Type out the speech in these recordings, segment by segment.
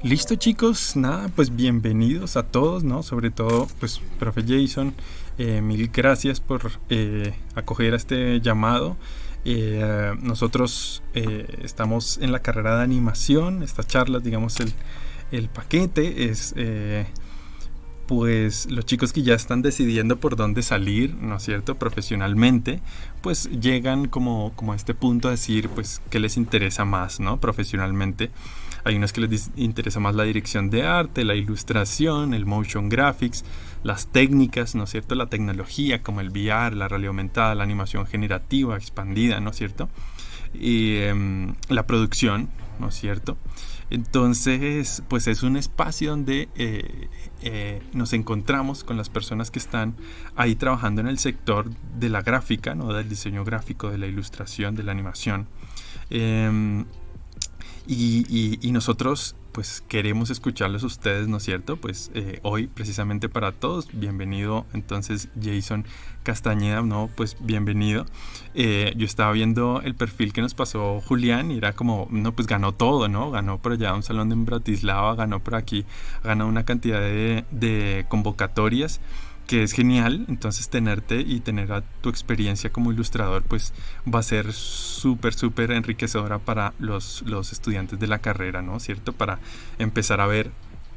Listo, chicos, nada, pues bienvenidos a todos, ¿no? Sobre todo, pues, profe Jason, mil gracias por acoger a este llamado. Nosotros estamos en la carrera de animación. Estas charlas, digamos, el paquete es pues los chicos que ya están decidiendo por dónde salir, ¿no es cierto?, profesionalmente, pues llegan como a este punto a decir, pues, qué les interesa más, ¿no?, profesionalmente. Hay unos que les interesa más la dirección de arte, la ilustración, el motion graphics, las técnicas, ¿no es cierto?, la tecnología como el VR, la realidad aumentada, la animación generativa, expandida, ¿no es cierto?, y la producción, ¿no es cierto? Entonces, pues es un espacio donde nos encontramos con las personas que están ahí trabajando en el sector de la gráfica, ¿no? Del diseño gráfico, de la ilustración, de la animación. Eh, y nosotros pues queremos escucharlos a ustedes, ¿no es cierto? Pues hoy precisamente para todos, bienvenido entonces Jason Castañeda, ¿no? Pues bienvenido. Yo estaba viendo el perfil que nos pasó Julián y era como, no, pues ganó todo, ¿no? Ganó por allá un salón en Bratislava, ganó por aquí, ganó una cantidad de convocatorias, que es genial. Entonces tenerte y tener a tu experiencia como ilustrador pues va a ser súper enriquecedora para los estudiantes de la carrera, ¿no? ¿Cierto? Para empezar a ver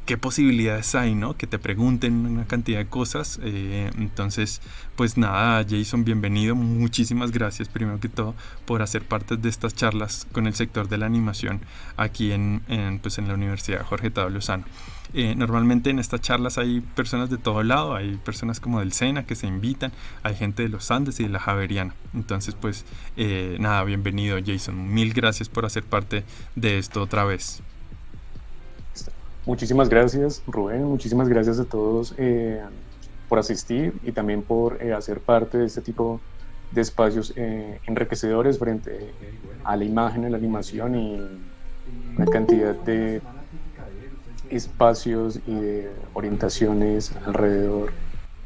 qué posibilidades hay, ¿no? Que te pregunten una cantidad de cosas. Entonces, pues nada, Jason, bienvenido. Muchísimas gracias, primero que todo, por hacer parte de estas charlas con el sector de la animación aquí pues en la Universidad Jorge Tadeo Lozano. Normalmente en estas charlas hay personas de todo lado, hay personas como del SENA que se invitan, hay gente de los Andes y de la Javeriana. Entonces, pues nada, bienvenido, Jason. Mil gracias por hacer parte de esto otra vez. Muchísimas gracias, Rubén. Muchísimas gracias a todos por asistir y también por hacer parte de este tipo de espacios enriquecedores frente a la imagen, a la animación y una cantidad de espacios y de orientaciones alrededor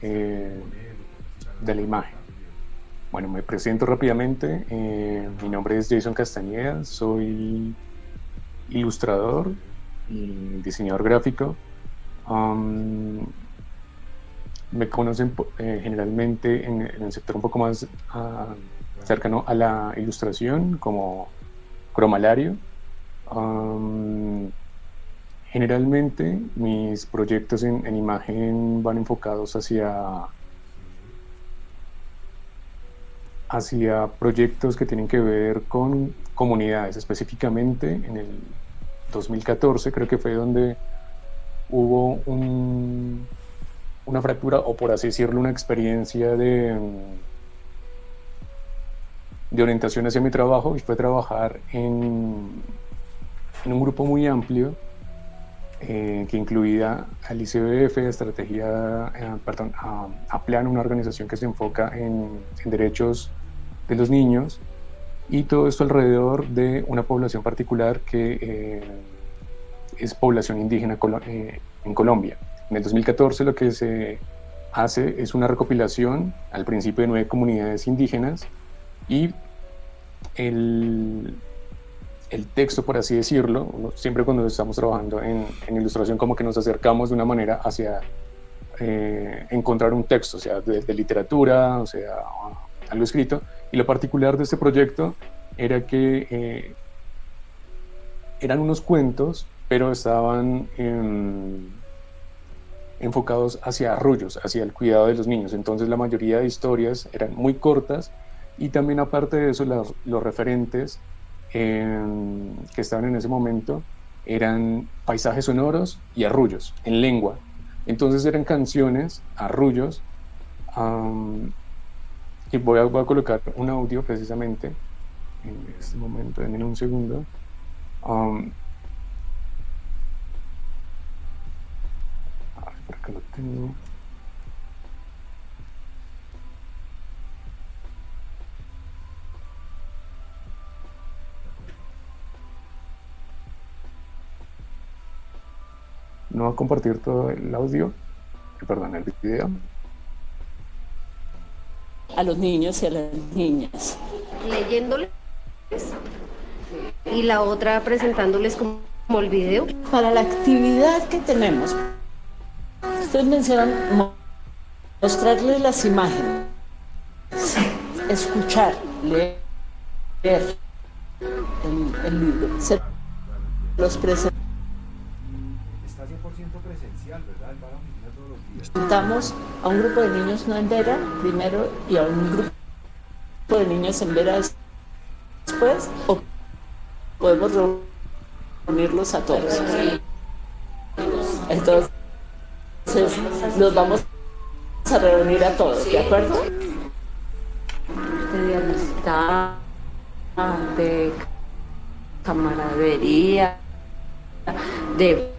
de la imagen. Bueno, me presento rápidamente. Mi nombre es Jason Castañeda, soy ilustrador y diseñador gráfico. Me conocen generalmente en el sector un poco más cercano a la ilustración como cromalario. Generalmente mis proyectos en imagen van enfocados hacia proyectos que tienen que ver con comunidades. Específicamente en el 2014 creo que fue donde hubo una fractura, o por así decirlo, una experiencia de orientación hacia mi trabajo, y fue trabajar en un grupo muy amplio que incluía al ICBF, APLAN, una organización que se enfoca en derechos de los niños, y todo esto alrededor de una población particular que es población indígena en Colombia. En el 2014 lo que se hace es una recopilación al principio de 9 comunidades indígenas, y el texto, por así decirlo, siempre cuando estamos trabajando en ilustración como que nos acercamos de una manera hacia encontrar un texto, o sea, de literatura, o sea, algo escrito. Y lo particular de este proyecto era que eran unos cuentos, pero estaban enfocados hacia arrullos, hacia el cuidado de los niños. Entonces la mayoría de historias eran muy cortas, y también aparte de eso los referentes que estaban en ese momento eran paisajes sonoros y arrullos en lengua. Entonces eran canciones, arrullos, y voy a colocar un audio precisamente en este momento, en un segundo. Por acá lo tengo. No va a compartir todo el audio, perdón, el video. A los niños y a las niñas. Leyéndoles y la otra presentándoles como como el video. Para la actividad que tenemos, ustedes mencionan mostrarles las imágenes, escuchar, leer el libro, se los presentamos a un grupo de niños no en Vera primero y a un grupo de niños en Vera después, o podemos reunirlos a todos. Entonces los vamos a reunir a todos, ¿de acuerdo? De amistad, de camaradería, de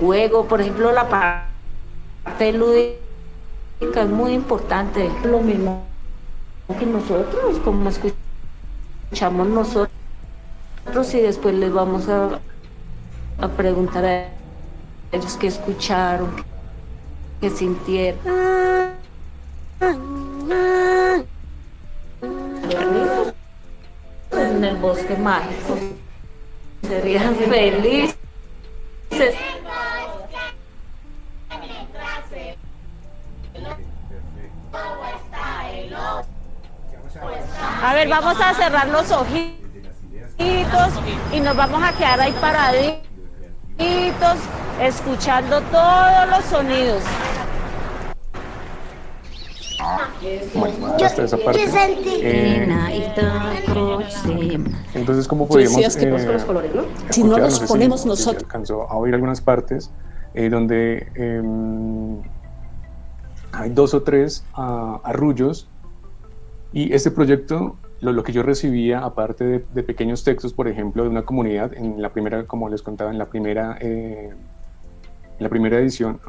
juego. Por ejemplo, la parte lúdica es muy importante. Lo mismo que nosotros, como escuchamos nosotros, y después les vamos a preguntar a ellos qué escucharon, qué sintieron. En el bosque mágico serían felices. A ver, vamos a cerrar los ojitos y nos vamos a quedar ahí paraditos, escuchando todos los sonidos. Bueno, hasta esa parte. Entonces, ¿cómo podríamos Si no los sé ponemos si nosotros. alcanzó a oír algunas partes donde hay 2 o 3 arrullos, y este proyecto, lo que yo recibía, aparte de pequeños textos, por ejemplo, de una comunidad, en la primera, como les contaba, en la primera edición,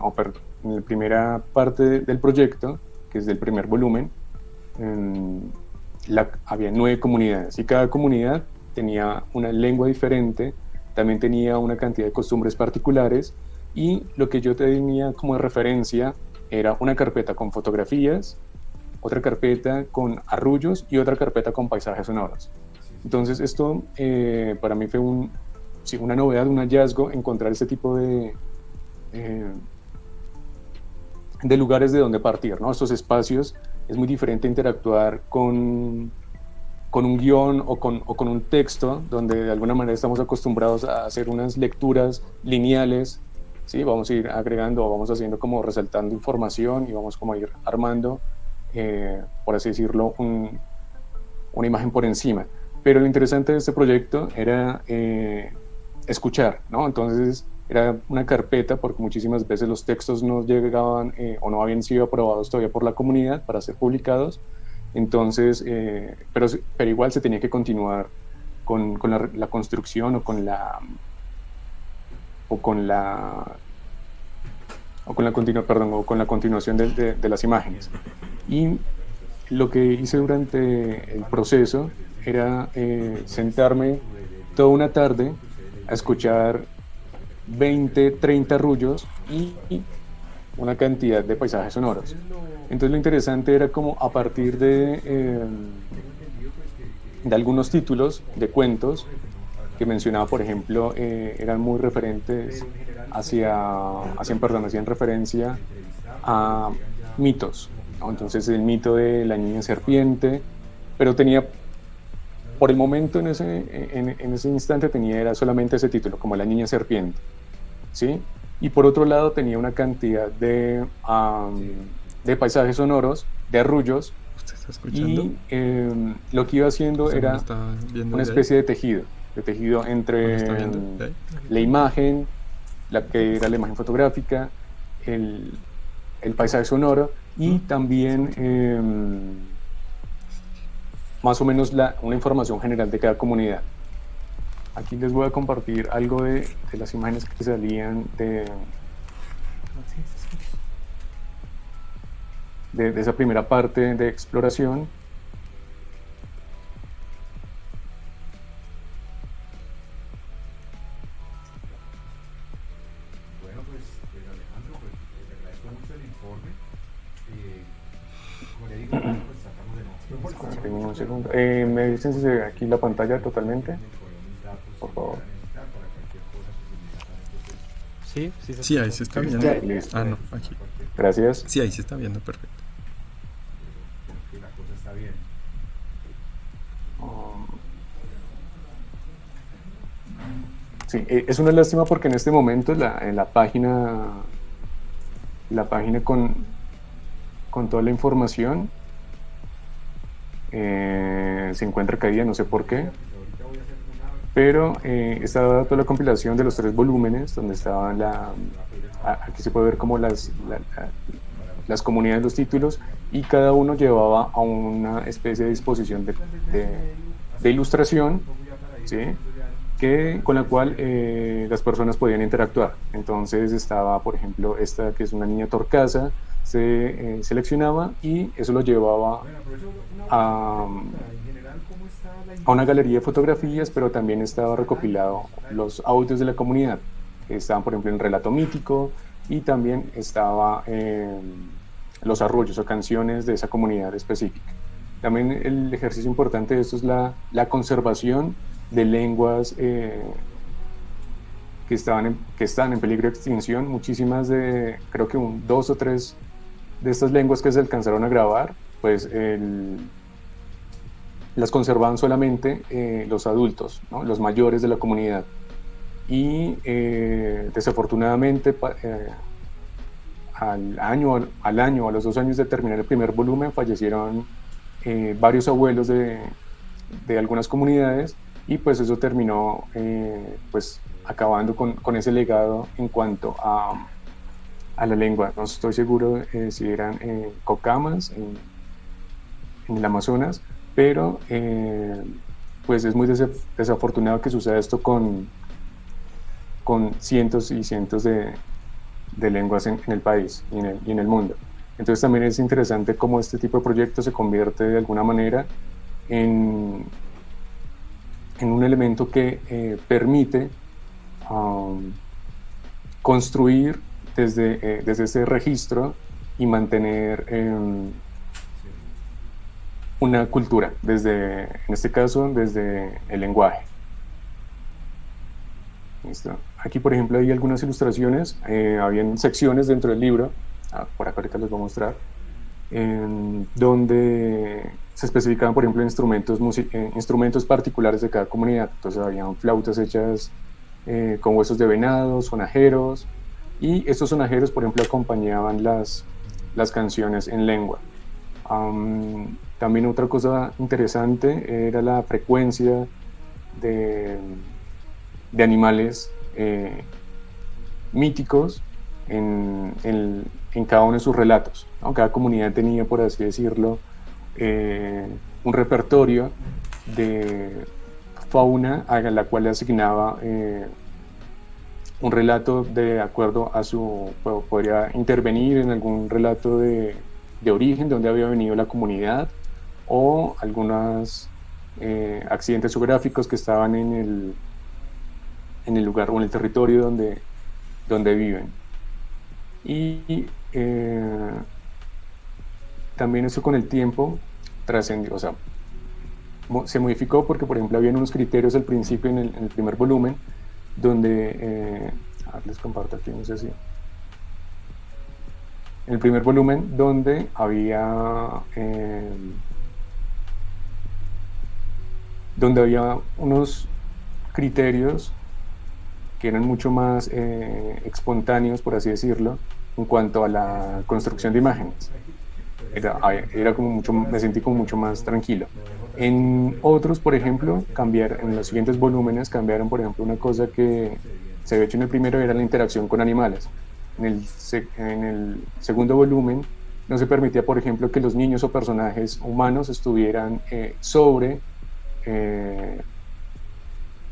en la primera parte del proyecto, que es del primer volumen, había 9 comunidades, y cada comunidad tenía una lengua diferente, también tenía una cantidad de costumbres particulares, y lo que yo tenía como referencia era una carpeta con fotografías, otra carpeta con arrullos y otra carpeta con paisajes sonoros. Entonces esto para mí fue una novedad, un hallazgo, encontrar este tipo de lugares de donde partir, ¿no? Estos espacios. Es muy diferente interactuar con un guión o con un texto, donde de alguna manera estamos acostumbrados a hacer unas lecturas lineales, ¿sí? Vamos a ir agregando, o vamos haciendo como resaltando información, y vamos como a ir armando, por así decirlo, una imagen por encima. Pero lo interesante de este proyecto era escuchar, ¿no? Entonces era una carpeta, porque muchísimas veces los textos no llegaban o no habían sido aprobados todavía por la comunidad para ser publicados. Entonces, pero igual se tenía que continuar con la construcción o con la continuación de las imágenes. Y lo que hice durante el proceso era sentarme toda una tarde a escuchar 20, 30 arrullos y una cantidad de paisajes sonoros. Entonces lo interesante era como a partir de algunos títulos de cuentos que mencionaba, por ejemplo, eran muy referentes hacían referencia a mitos, ¿no? Entonces el mito de la niña serpiente, pero tenía, por el momento en ese instante era solamente ese título, como la niña serpiente, ¿sí? Y por otro lado tenía una cantidad de paisajes sonoros, de arrullos, y lo que iba haciendo era una especie de tejido entre la imagen, la que era la imagen fotográfica, el paisaje sonoro, y también más o menos una información general de cada comunidad. Aquí les voy a compartir algo de las imágenes que salían de esa primera parte de exploración. Bueno, pues Alejandro, pues te agradezco mucho el informe. Como le digo, pues tratamos de no. Esperen un segundo. ¿Me dicen si se ve aquí la pantalla totalmente? Por favor. Sí, sí se Sí, ahí escucha. se está Ya, viendo. listo. Ah, no, aquí. Gracias. Sí, ahí se está viendo, perfecto. Que la cosa está bien. Um, Sí, es una lástima porque en este momento en la página con toda la información se encuentra caída, no sé por qué, pero está dada toda la compilación de los 3 volúmenes, donde estaban aquí se puede ver como las comunidades, los títulos, y cada uno llevaba a una especie de disposición de ilustración, ¿sí? Con la cual las personas podían interactuar. Entonces estaba, por ejemplo, esta que es una niña torcaza, se seleccionaba y eso lo llevaba a, a una galería de fotografías, pero también estaba recopilado los audios de la comunidad, que estaban, por ejemplo, en relato mítico, y también estaba los arrullos o canciones de esa comunidad específica. También el ejercicio importante de esto es la conservación de lenguas que están en peligro de extinción. Muchísimas creo que 2 o 3 de estas lenguas que se alcanzaron a grabar, pues las conservaban solamente los adultos, ¿no? Los mayores de la comunidad. Y desafortunadamente al año o a los 2 años de terminar el primer volumen fallecieron varios abuelos de algunas comunidades, y pues eso terminó pues acabando con ese legado en cuanto a la lengua. No estoy seguro si eran cocamas en el Amazonas, pero pues es muy desafortunado que suceda esto con cientos y cientos de lenguas en el país y en el mundo. Entonces también es interesante cómo este tipo de proyectos se convierte de alguna manera en un elemento que permite construir desde ese registro y mantener una cultura, en este caso, desde el lenguaje. ¿Listo? Aquí, por ejemplo, hay algunas ilustraciones, habían secciones dentro del libro, por acá ahorita les voy a mostrar, donde se especificaban, por ejemplo, instrumentos particulares de cada comunidad. Entonces habían flautas hechas con huesos de venado, sonajeros, y estos sonajeros, por ejemplo, acompañaban las canciones en lengua. También otra cosa interesante era la frecuencia de animales míticos en cada uno de sus relatos, ¿no? Cada comunidad tenía, por así decirlo, un repertorio de fauna a la cual le asignaba un relato de acuerdo a podría intervenir en algún relato de origen, de donde había venido la comunidad, o algunos accidentes geográficos que estaban en el lugar o en el territorio donde viven. Y también eso con el tiempo trascendió, o sea, se modificó porque, por ejemplo, habían unos criterios al principio en el primer volumen donde, les comparto aquí, no sé si, en el primer volumen donde había unos criterios que eran mucho más espontáneos, por así decirlo, en cuanto a la construcción de imágenes. Era como me sentí como mucho más tranquilo. En otros, por ejemplo, en los siguientes volúmenes cambiaron, por ejemplo, una cosa que se había hecho en el primero, era la interacción con animales. En el segundo volumen no se permitía, por ejemplo, que los niños o personajes humanos estuvieran sobre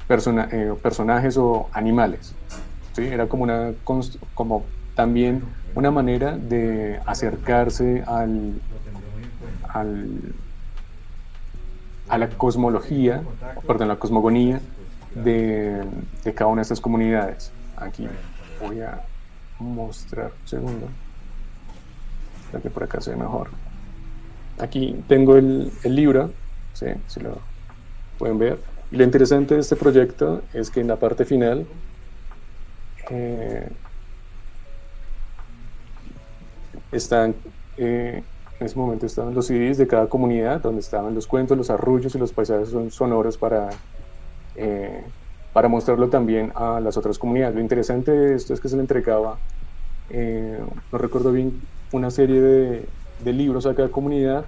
personajes o animales, ¿sí? Era como también una manera de acercarse a la cosmología, la cosmogonía de cada una de estas comunidades. Aquí voy a mostrar un segundo, para que por acá se ve mejor. Aquí tengo el libro, ¿sí? Si lo pueden ver. Y lo interesante de este proyecto es que en la parte final están, en ese momento estaban los CDs de cada comunidad, donde estaban los cuentos, los arrullos y los paisajes sonoros eh, para mostrarlo también a las otras comunidades. Lo interesante de esto es que se le entregaba, no recuerdo bien, una serie de libros a cada comunidad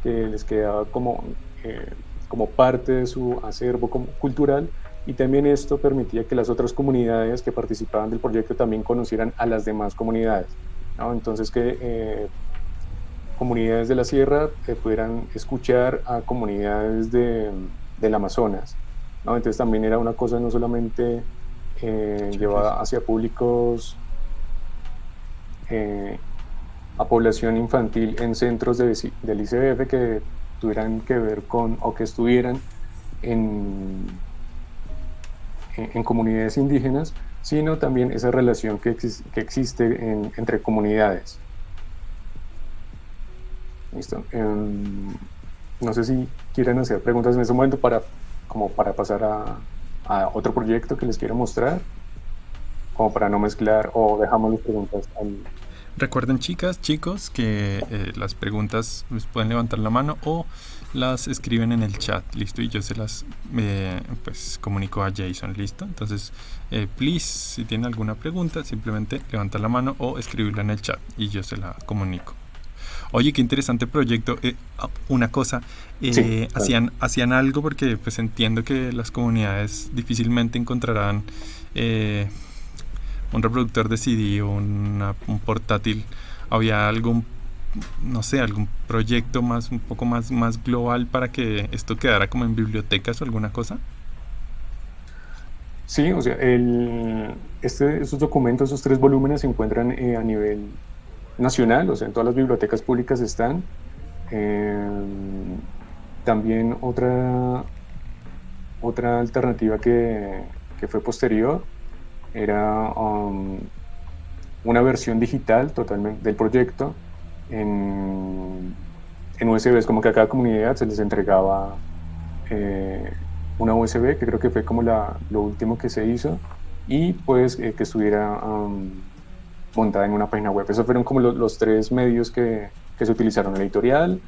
que les quedaba como parte de su acervo cultural, y también esto permitía que las otras comunidades que participaban del proyecto también conocieran a las demás comunidades, ¿no? Entonces que comunidades de la sierra pudieran escuchar a comunidades del Amazonas, ¿no? Entonces también era una cosa no solamente llevada hacia públicos, a población infantil en centros del ICBF que tuvieran que ver con o que estuvieran en comunidades indígenas, sino también esa relación que existe entre comunidades. Listo. No sé si quieren hacer preguntas en ese momento como para pasar a otro proyecto que les quiero mostrar, como para no mezclar, o dejamos las preguntas al... Recuerden, chicas, chicos, que las preguntas les pueden levantar la mano o las escriben en el chat, ¿listo? Y yo se las pues comunico a Jason, ¿listo? Entonces, please, si tienen alguna pregunta, simplemente levantar la mano o escribirla en el chat y yo se la comunico. Oye, qué interesante proyecto. Una cosa, Sí, claro. hacían algo porque pues entiendo que las comunidades difícilmente encontrarán un reproductor de CD o un portátil. ¿Había algún, no sé, algún proyecto un poco más global para que esto quedara como en bibliotecas o alguna cosa? Sí, o sea, estos documentos, esos 3 volúmenes se encuentran a nivel nacional, o sea, en todas las bibliotecas públicas están. También otra alternativa que fue posterior era una versión digital totalmente del proyecto en USB. Es como que a cada comunidad se les entregaba una USB, que creo que fue como lo último que se hizo, y pues que estuviera montada en una página web. Esos fueron como los 3 medios que se utilizaron: el editorial,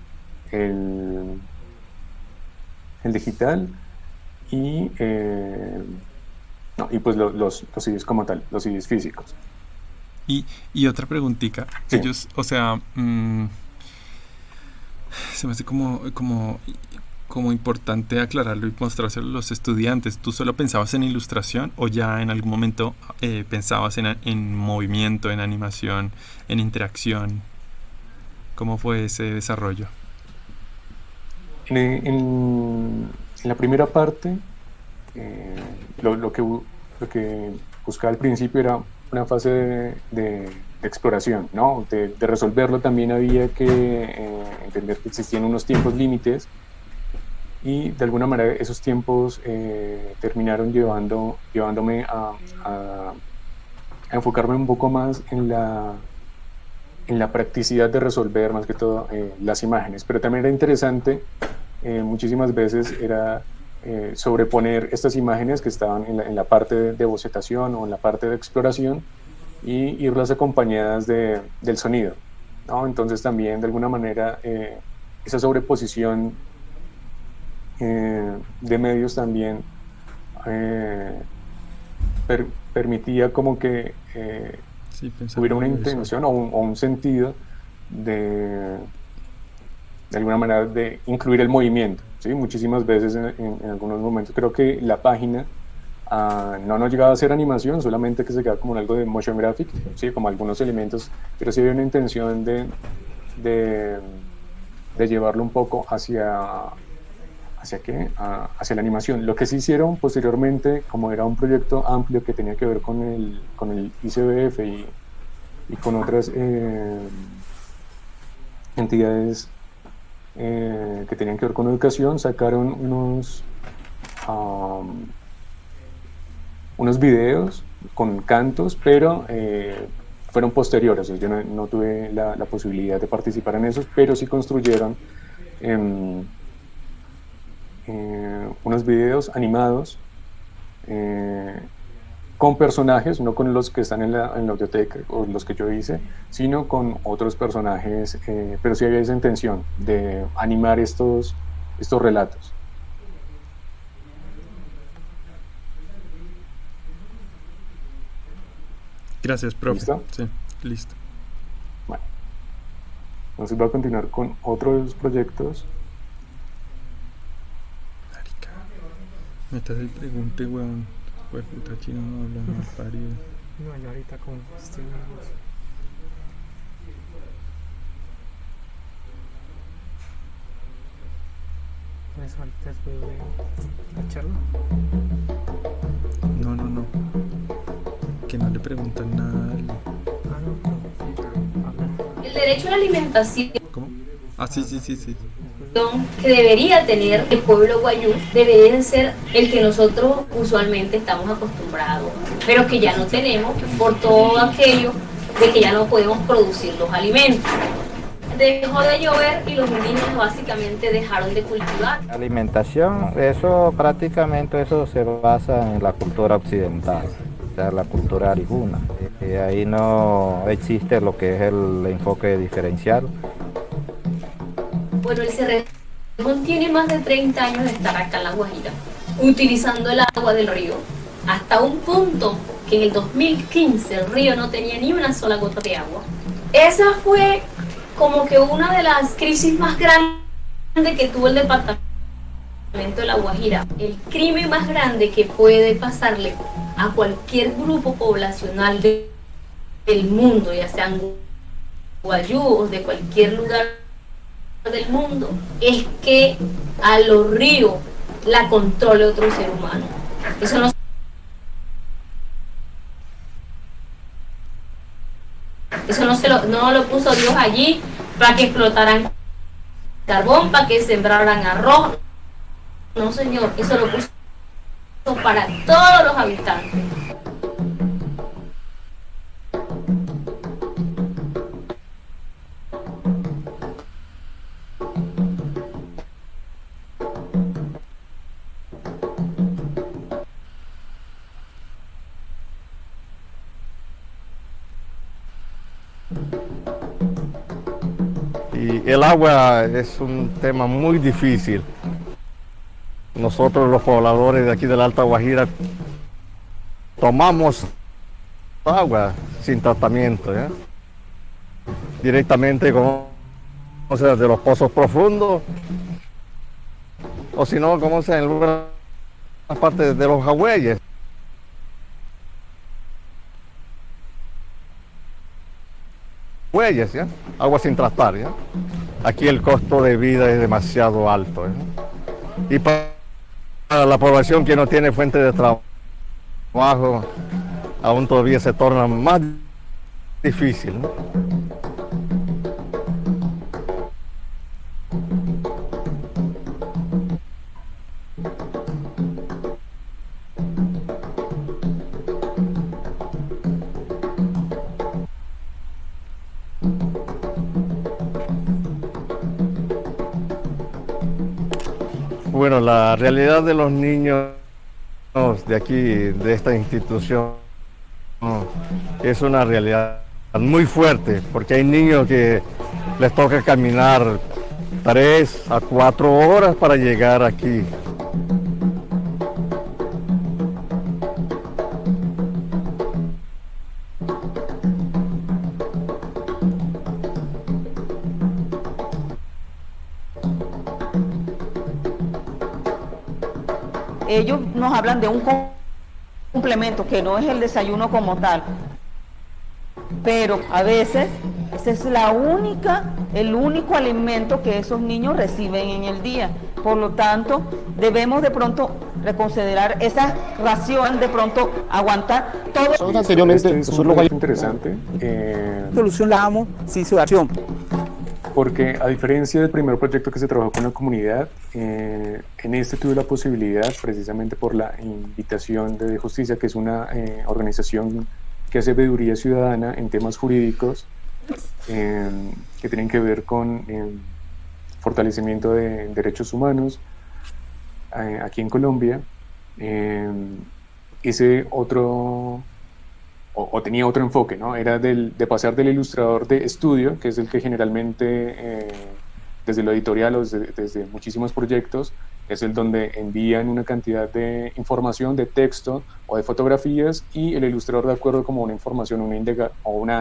el, el digital y, no, y pues los CDs como tal, los CDs físicos. Y otra preguntita, Sí. ellos, o sea, se me hace como importante aclararlo y mostrárselo a los estudiantes. ¿Tú solo pensabas en ilustración o ya en algún momento pensabas en movimiento, en animación, en interacción? ¿Cómo fue ese desarrollo? En la primera parte, eh, lo que buscaba al principio era una fase de exploración, ¿no? De resolverlo. También había que entender que existían unos tiempos límites, y de alguna manera esos tiempos terminaron llevándome a enfocarme un poco más en la practicidad de resolver más que todo las imágenes. Pero también era interesante, muchísimas veces era sobreponer estas imágenes que estaban en la parte de bocetación o en la parte de exploración, y irlas acompañadas del sonido, ¿no? Entonces también de alguna manera esa sobreposición de medios también eh, permitía como que Sí, pensar hubiera en una audiovisual. intención o un sentido de, de alguna manera de incluir el movimiento, ¿sí? Muchísimas veces en algunos momentos creo que la página no nos llegaba a hacer animación, solamente que se quedaba como algo de motion graphic, ¿sí? Como algunos elementos, pero sí había una intención de, de llevarlo un poco ¿hacia qué? Hacia la animación. Lo que se hicieron posteriormente, como era un proyecto amplio que tenía que ver con el ICBF y con otras entidades que tenían que ver con educación, sacaron um, unos videos con cantos, pero fueron posteriores. Yo no tuve la posibilidad de participar en esos, pero sí construyeron unos videos animados, eh, con personajes, no con los que están en la audioteca o los que yo hice, sino con otros personajes, pero sí había esa intención de animar estos relatos. Gracias, profe. ¿Listo? Sí, listo. Bueno, entonces voy a continuar con otros proyectos. Marica. Metas el pregunte, weón. Pues puta chino no habla más parido. No, yo ahorita con estoy nervioso. ¿Me saltas después de la charla? No. Que no le preguntan nada a él. Ah, no, pero habla. El derecho a la alimentación ¿Cómo? Ah, sí. que debería tener el pueblo guayú debería ser el que nosotros usualmente estamos acostumbrados, pero que ya no tenemos por todo aquello de que ya no podemos producir los alimentos. Dejó de llover y los indígenas básicamente dejaron de cultivar. Alimentación, eso prácticamente eso se basa en la cultura occidental, o sea, la cultura arijuna. Ahí no existe lo que es el enfoque diferencial. Bueno, el Cerrejón tiene más de 30 años de estar acá en La Guajira, utilizando el agua del río, hasta un punto que en el 2015 el río no tenía ni una sola gota de agua. Esa fue como que una de las crisis más grandes que tuvo el departamento de La Guajira. El crimen más grande que puede pasarle a cualquier grupo poblacional del mundo, ya sean guayús de cualquier lugar del mundo, es que a los ríos la controle otro ser humano. Eso no lo puso Dios allí para que explotaran carbón, para que sembraran arroz. No, señor, eso lo puso para todos los habitantes. Y el agua es un tema muy difícil. Nosotros los pobladores de aquí de la Alta Guajira tomamos agua sin tratamiento, ¿ya? Directamente o sea, de los pozos profundos, o si no, como sea, en algunas partes de los jagüeyes. Huellas, ¿ya? Agua sin tratar, ¿ya? Aquí el costo de vida es demasiado alto, ¿ya? Y para la población que no tiene fuente de trabajo, aún todavía se torna más difícil, ¿no? Bueno, la realidad de los niños de aquí, de esta institución, es una realidad muy fuerte, porque hay niños que les toca caminar 3 a 4 horas para llegar aquí. Ellos nos hablan de un complemento que no es el desayuno como tal, pero a veces ese es el único alimento que esos niños reciben en el día. Por lo tanto, debemos de pronto reconsiderar esa ración, de pronto aguantar todo. Anteriormente, es un proyecto interesante. Solucionamos situación. Porque a diferencia del primer proyecto que se trabajó con la comunidad, en este tuve la posibilidad, precisamente por la invitación de Justicia, que es una organización que hace veeduría ciudadana en temas jurídicos que tienen que ver con fortalecimiento de derechos humanos aquí en Colombia. ese otro, o tenía otro enfoque, ¿no? Era de pasar del ilustrador de estudio, que es el que generalmente desde lo editorial o desde muchísimos proyectos, es el donde envían una cantidad de información, de texto o de fotografías, y el ilustrador, de acuerdo como una información, una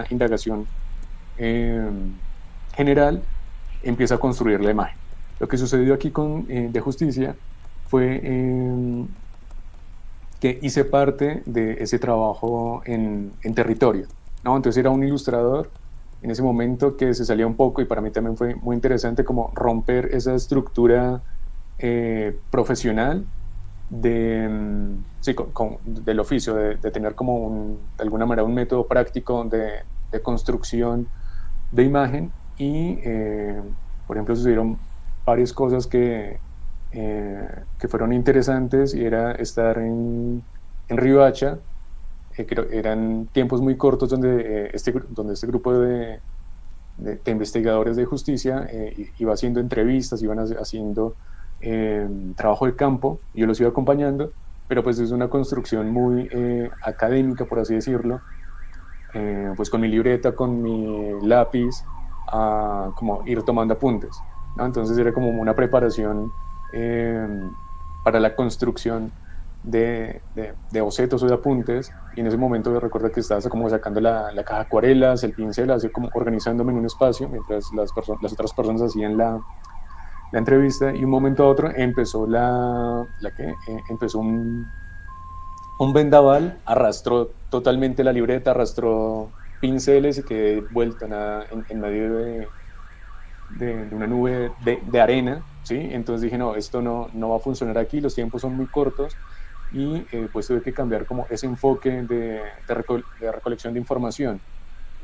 indagación general, empieza a construir la imagen. Lo que sucedió aquí con De Justicia fue que hice parte de ese trabajo en territorio, ¿no? Entonces era un ilustrador en ese momento que se salía un poco, y para mí también fue muy interesante como romper esa estructura profesional del oficio, de tener como de alguna manera un método práctico de construcción de imagen. Y por ejemplo, sucedieron varias cosas que fueron interesantes, y era estar en Riohacha. Eran tiempos muy cortos donde este grupo de investigadores de justicia iba haciendo entrevistas, iban haciendo trabajo de campo, y yo los iba acompañando, pero pues es una construcción muy académica, por así decirlo, pues con mi libreta, con mi lápiz, a como ir tomando apuntes, ¿no? Entonces era como una preparación para la construcción de bocetos o de apuntes. Y en ese momento yo recuerdo que estaba como sacando la caja de acuarelas, el pincel, así como organizándome en un espacio mientras las otras personas hacían la entrevista. Y un momento a otro empezó empezó un vendaval, arrastró totalmente la libreta, arrastró pinceles, y quedé vuelta en medio de una nube de arena, ¿sí? Entonces dije, no, esto no va a funcionar aquí, los tiempos son muy cortos, y pues tuve que cambiar como ese enfoque de recolección de información,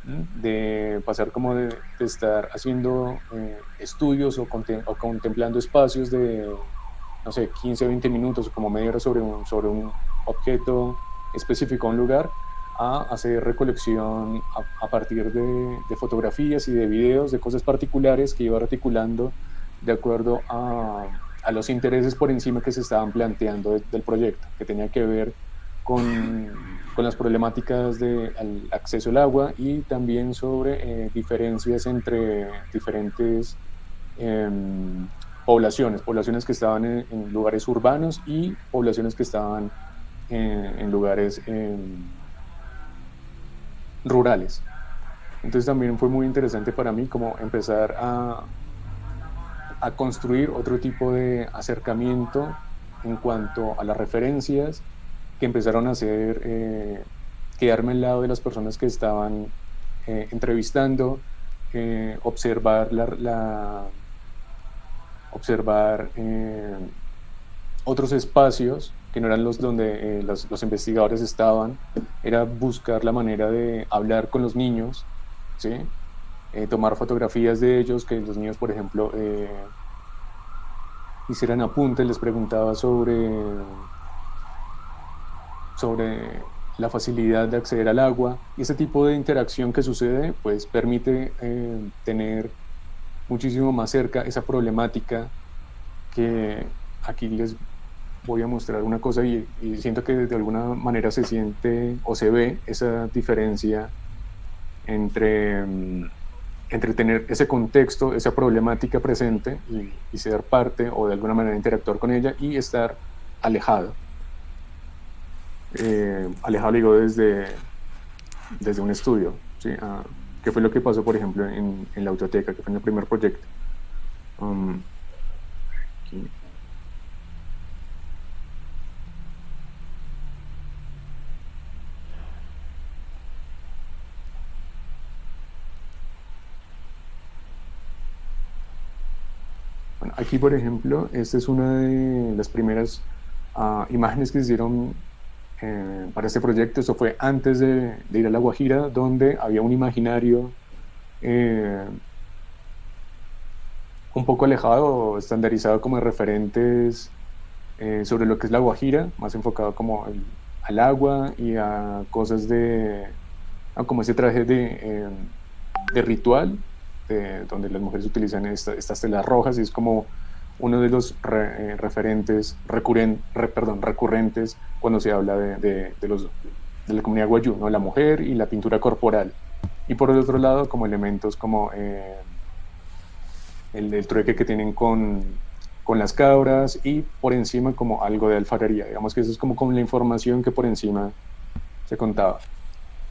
de pasar como de estar haciendo estudios o contemplando espacios de, no sé, 15 o 20 minutos o como media hora sobre un objeto específico, un lugar, a hacer recolección a partir de fotografías y de videos de cosas particulares que iba articulando de acuerdo a los intereses por encima que se estaban planteando del proyecto, que tenía que ver con las problemáticas del acceso al agua, y también sobre diferencias entre diferentes poblaciones que estaban en lugares urbanos y poblaciones que estaban en lugares rurales. Entonces también fue muy interesante para mí como empezar a construir otro tipo de acercamiento en cuanto a las referencias que empezaron a hacer, quedarme al lado de las personas que estaban entrevistando, observar otros espacios que no eran los donde los investigadores estaban. Era buscar la manera de hablar con los niños, ¿sí? Tomar fotografías de ellos, que los niños, por ejemplo, hicieran apuntes, les preguntaba sobre la facilidad de acceder al agua, y ese tipo de interacción que sucede pues permite tener muchísimo más cerca esa problemática, que aquí les voy a mostrar una cosa, y siento que de alguna manera se siente o se ve esa diferencia entre tener ese contexto, esa problemática presente, y ser parte o de alguna manera interactuar con ella, y estar alejado. Alejado, digo, desde un estudio, ¿sí? Que fue lo que pasó, por ejemplo, en la Autoteca, que fue en el primer proyecto. Aquí. Bueno, aquí, por ejemplo, esta es una de las primeras imágenes que se hicieron para este proyecto. Esto fue antes de ir a La Guajira, donde había un imaginario un poco alejado o estandarizado como de referentes sobre lo que es La Guajira, más enfocado como al agua y a cosas como ese traje de ritual, donde las mujeres utilizan estas telas rojas, y es como uno de los referentes recurrentes cuando se habla de la comunidad wayuu, ¿no? La mujer y la pintura corporal. Y por el otro lado, como elementos como el trueque que tienen con las cabras, y por encima como algo de alfarería. Digamos que eso es como la información que por encima se contaba.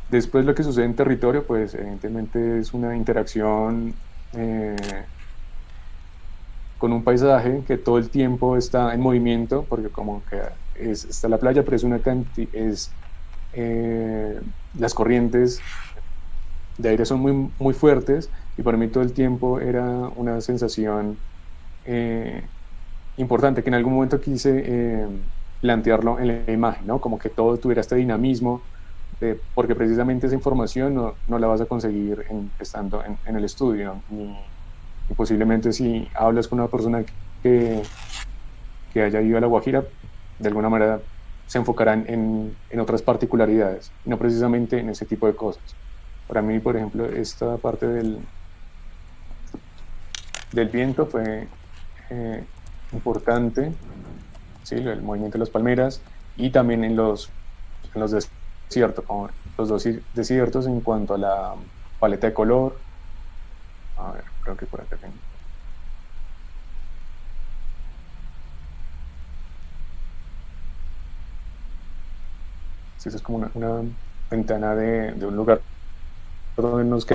Después lo que sucede en territorio, pues evidentemente es una interacción con un paisaje que todo el tiempo está en movimiento, porque como que está la playa, pero las corrientes de aire son muy, muy fuertes, y para mí todo el tiempo era una sensación importante, que en algún momento quise plantearlo en la imagen, ¿no? Como que todo tuviera este dinamismo, porque precisamente esa información no la vas a conseguir estando en el estudio, y posiblemente si hablas con una persona que haya ido a La Guajira, de alguna manera se enfocarán en otras particularidades, no precisamente en ese tipo de cosas. Para mí, por ejemplo, esta parte del viento fue importante, ¿sí? El movimiento de las palmeras, y también en los desiertos, como los dos desiertos en cuanto a la paleta de color. A ver, creo que por acá tengo. Sí, eso es como una ventana de un lugar donde nos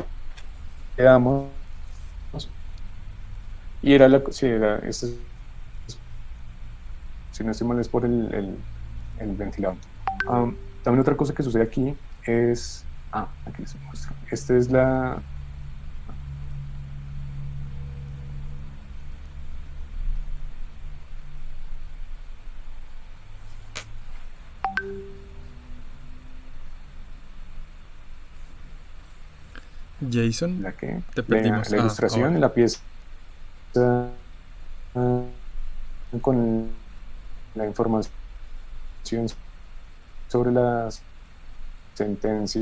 quedamos. Y era si no estoy mal, es por el ventilador. También otra cosa que sucede aquí es... aquí les muestro. Esta es la... Jason, te perdimos. La ilustración, la pieza con la información sobre la sentencia.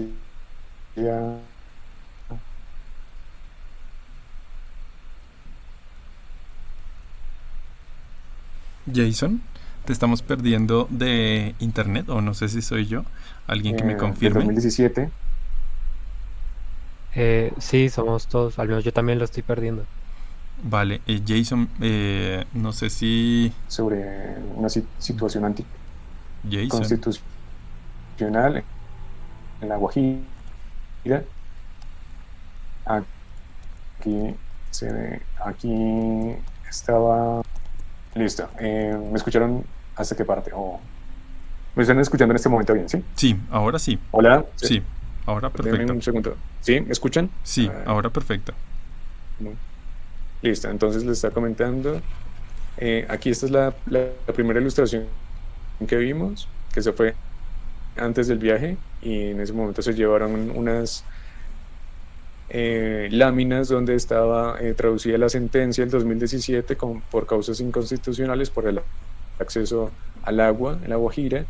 Jason, te estamos perdiendo de internet, o no sé si soy yo. Alguien que me confirme. 2017. Sí, somos todos, al menos yo también lo estoy perdiendo. Vale, Jason, no sé si... Sobre una situación anticonstitucional en La Guajira. Aquí estaba... Listo. ¿Me escucharon hasta qué parte? ¿Me están escuchando en este momento bien, sí? Sí, ahora sí. ¿Hola? Sí, ahora perfecto. Denme un segundo. ¿Sí? ¿Me escuchan? Sí, ahora perfecto. Listo, entonces les estaba comentando. Aquí esta es la primera ilustración que vimos, que se fue antes del viaje, y en ese momento se llevaron unas láminas donde estaba traducida la sentencia del 2017 por causas inconstitucionales por el acceso al agua en La Guajira,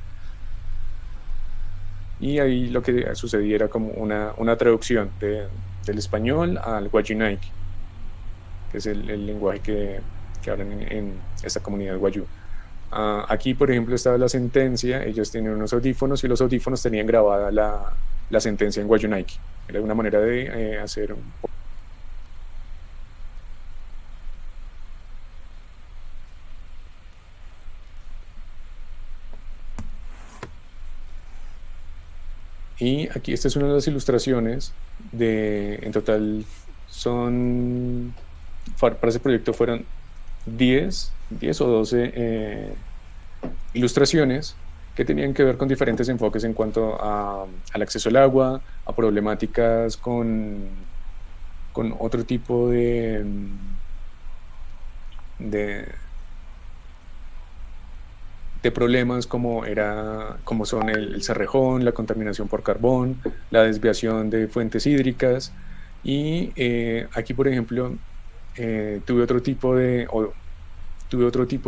y ahí lo que sucedía era como una traducción del español al guayunaiki, que es el lenguaje que hablan en esta comunidad wayuu. Aquí, por ejemplo, estaba la sentencia. Ellos tenían unos audífonos, y los audífonos tenían grabada la sentencia en guayunaiki. Era una manera de hacer y aquí esta es una de las ilustraciones en total para ese proyecto fueron 10 o 12 ilustraciones que tenían que ver con diferentes enfoques en cuanto al acceso al agua, a problemáticas con otro tipo de problemas como son el cerrejón, la contaminación por carbón, la desviación de fuentes hídricas. Y aquí, por ejemplo, tuve otro tipo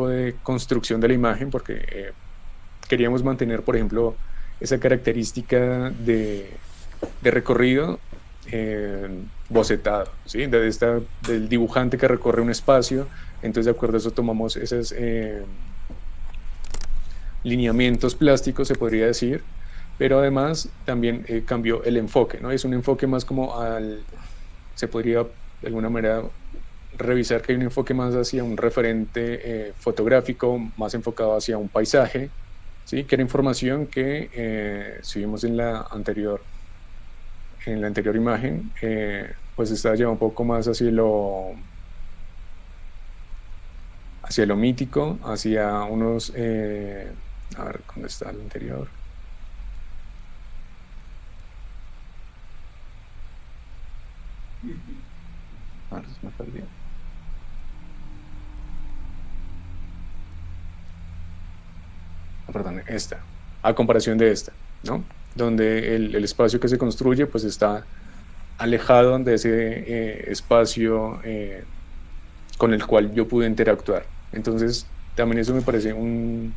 de construcción de la imagen, porque queríamos mantener, por ejemplo, esa característica de recorrido bocetado, ¿sí? Del dibujante que recorre un espacio. Entonces, de acuerdo a eso, tomamos esos lineamientos plásticos, se podría decir, pero además también cambió el enfoque, ¿no? Es un enfoque más como se podría de alguna manera revisar que hay un enfoque más hacia un referente fotográfico, más enfocado hacia un paisaje, ¿sí? Que era información que, si vimos en la anterior imagen, pues está llevado un poco más hacia lo mítico, hacia unos... a ver, ¿dónde está el anterior? A ver, se me perdió. Perdón, esta, a comparación de esta, ¿no? Donde el espacio que se construye pues está alejado de ese espacio con el cual yo pude interactuar. Entonces también eso me parece un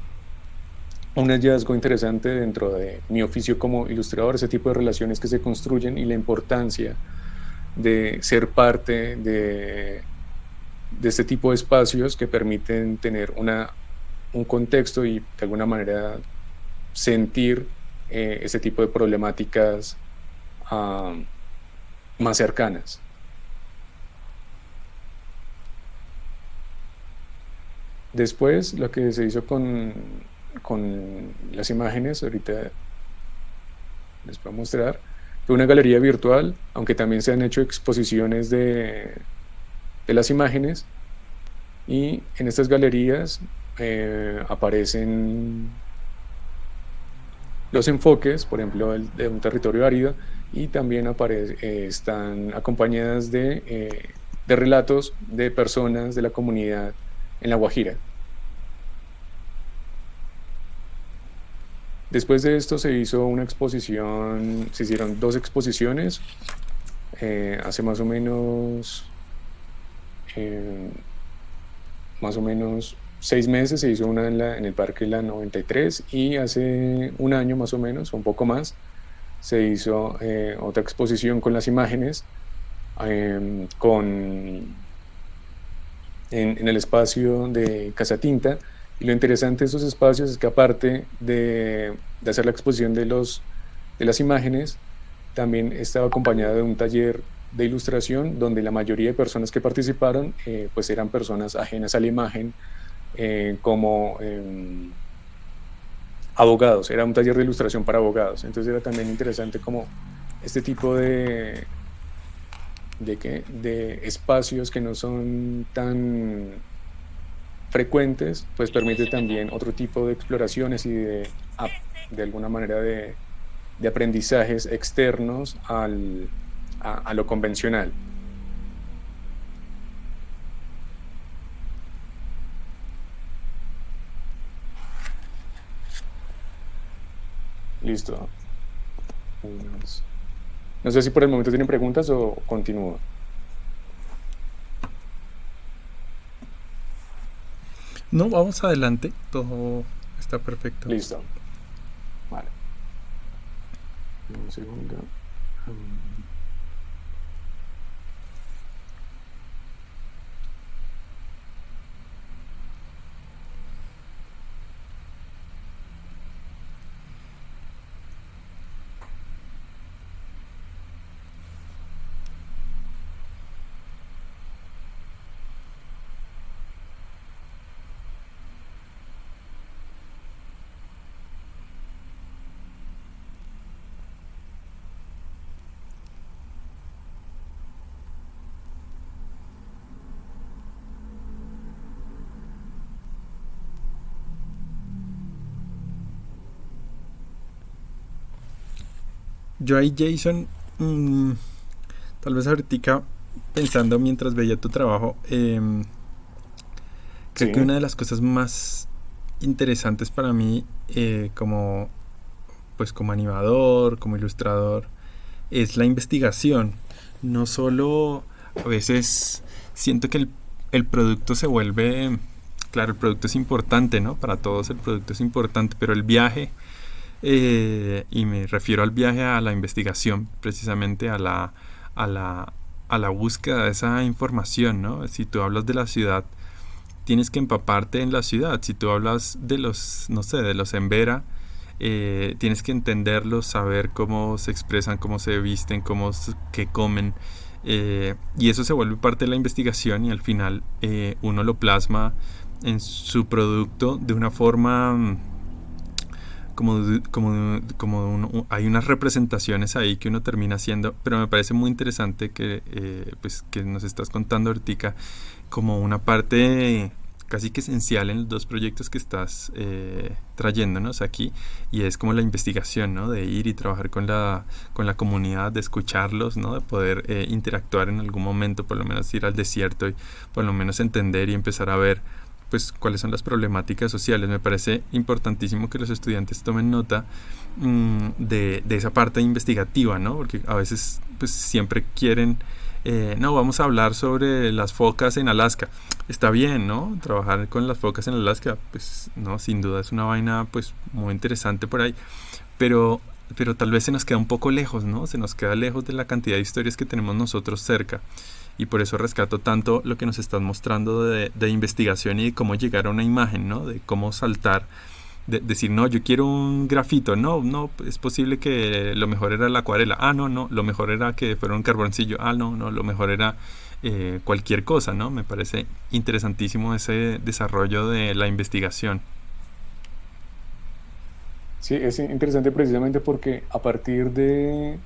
hallazgo interesante dentro de mi oficio como ilustrador, ese tipo de relaciones que se construyen y la importancia de ser parte de este tipo de espacios que permiten tener un contexto y de alguna manera sentir ese tipo de problemáticas más cercanas. Después, lo que se hizo con las imágenes, ahorita les voy a mostrar, fue una galería virtual, aunque también se han hecho exposiciones de las imágenes, y en estas galerías aparecen los enfoques, por ejemplo, de un territorio árido, y también están acompañadas de relatos de personas de la comunidad en La Guajira. Después de esto se hizo una exposición, se hicieron 2 exposiciones, hace más o menos 6 meses se hizo una en el Parque La 93, y hace un año más o menos, o un poco más, se hizo otra exposición con las imágenes en el espacio de Casa Tinta. Y lo interesante de estos espacios es que, aparte de hacer la exposición de las imágenes, también estaba acompañada de un taller de ilustración donde la mayoría de personas que participaron pues eran personas ajenas a la imagen, como abogados. Era un taller de ilustración para abogados. Entonces era también interesante como este tipo de espacios que no son tan frecuentes, pues permite también otro tipo de exploraciones y de alguna manera de aprendizajes externos a lo convencional. Listo. No sé si por el momento tienen preguntas o continúo. No, vamos adelante. Todo está perfecto. Listo. Vale. Un segundo. Yo ahí, Jason, tal vez ahorita pensando mientras veía tu trabajo, creo que una de las cosas más interesantes para mí como animador, como ilustrador, es la investigación. No solo a veces siento que el producto se vuelve, claro, el producto es importante, ¿no? Para todos el producto es importante, pero el viaje, y me refiero al viaje a la investigación, precisamente a a la búsqueda de esa información, ¿no? Si tú hablas de la ciudad, tienes que empaparte en la ciudad. Si tú hablas de los, no sé, de los Embera, tienes que entenderlos, saber cómo se expresan, cómo se visten, qué comen. Y eso se vuelve parte de la investigación y al final uno lo plasma en su producto de una forma hay unas representaciones ahí que uno termina haciendo, pero me parece muy interesante que nos estás contando ahorita como una parte casi que esencial en los dos proyectos que estás trayéndonos aquí, y es como la investigación, ¿no? De ir y trabajar con la comunidad, de escucharlos, ¿no? De poder interactuar en algún momento, por lo menos ir al desierto y por lo menos entender y empezar a ver pues cuáles son las problemáticas sociales. Me parece importantísimo que los estudiantes tomen nota de esa parte investigativa, ¿no? Porque a veces pues siempre quieren no, vamos a hablar sobre las focas en Alaska. Está bien, ¿no? Trabajar con las focas en Alaska, pues no, sin duda es una vaina pues muy interesante por ahí, pero tal vez se nos queda un poco lejos, ¿no? Se nos queda lejos de la cantidad de historias que tenemos nosotros cerca. Y por eso rescato tanto lo que nos estás mostrando de investigación y de cómo llegar a una imagen, ¿no? De cómo saltar, de decir, no, yo quiero un grafito. No, es posible que lo mejor era la acuarela. No, lo mejor era que fuera un carboncillo. No, lo mejor era cualquier cosa, ¿no? Me parece interesantísimo ese desarrollo de la investigación. Sí, es interesante precisamente porque a partir de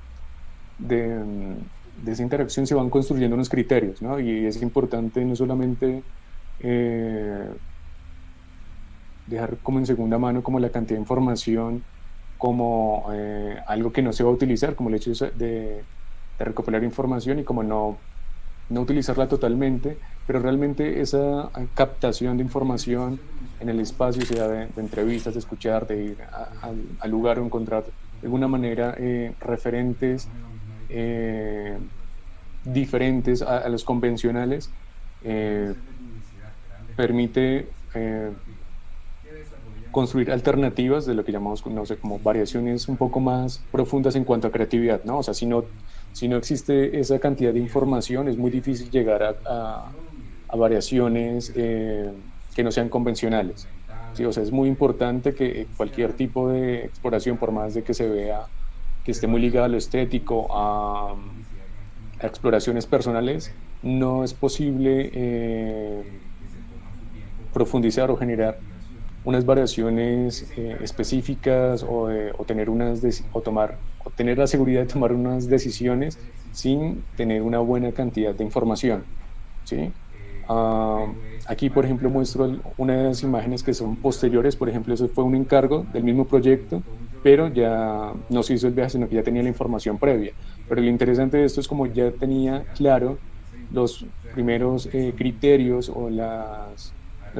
esa interacción se van construyendo unos criterios, ¿no? Y es importante no solamente dejar como en segunda mano como la cantidad de información como algo que no se va a utilizar, como el hecho de recopilar información y como no utilizarla totalmente, pero realmente esa captación de información en el espacio, sea de entrevistas, de escuchar, de ir al lugar o encontrar de alguna manera referentes diferentes a los convencionales, permite construir alternativas de lo que llamamos, no sé, como variaciones un poco más profundas en cuanto a creatividad, ¿no? O sea, si no existe esa cantidad de información, es muy difícil llegar a variaciones que no sean convencionales, ¿sí? O sea, es muy importante que cualquier tipo de exploración, por más de que se vea que esté muy ligada a lo estético, a exploraciones personales, no es posible profundizar o generar unas variaciones específicas o tener la seguridad de tomar unas decisiones sin tener una buena cantidad de información, ¿sí? Aquí, por ejemplo, muestro unas imágenes que son posteriores. Por ejemplo, eso fue un encargo del mismo proyecto, pero ya no se hizo el viaje, sino que ya tenía la información previa. Pero lo interesante de esto es como ya tenía claro los primeros criterios o las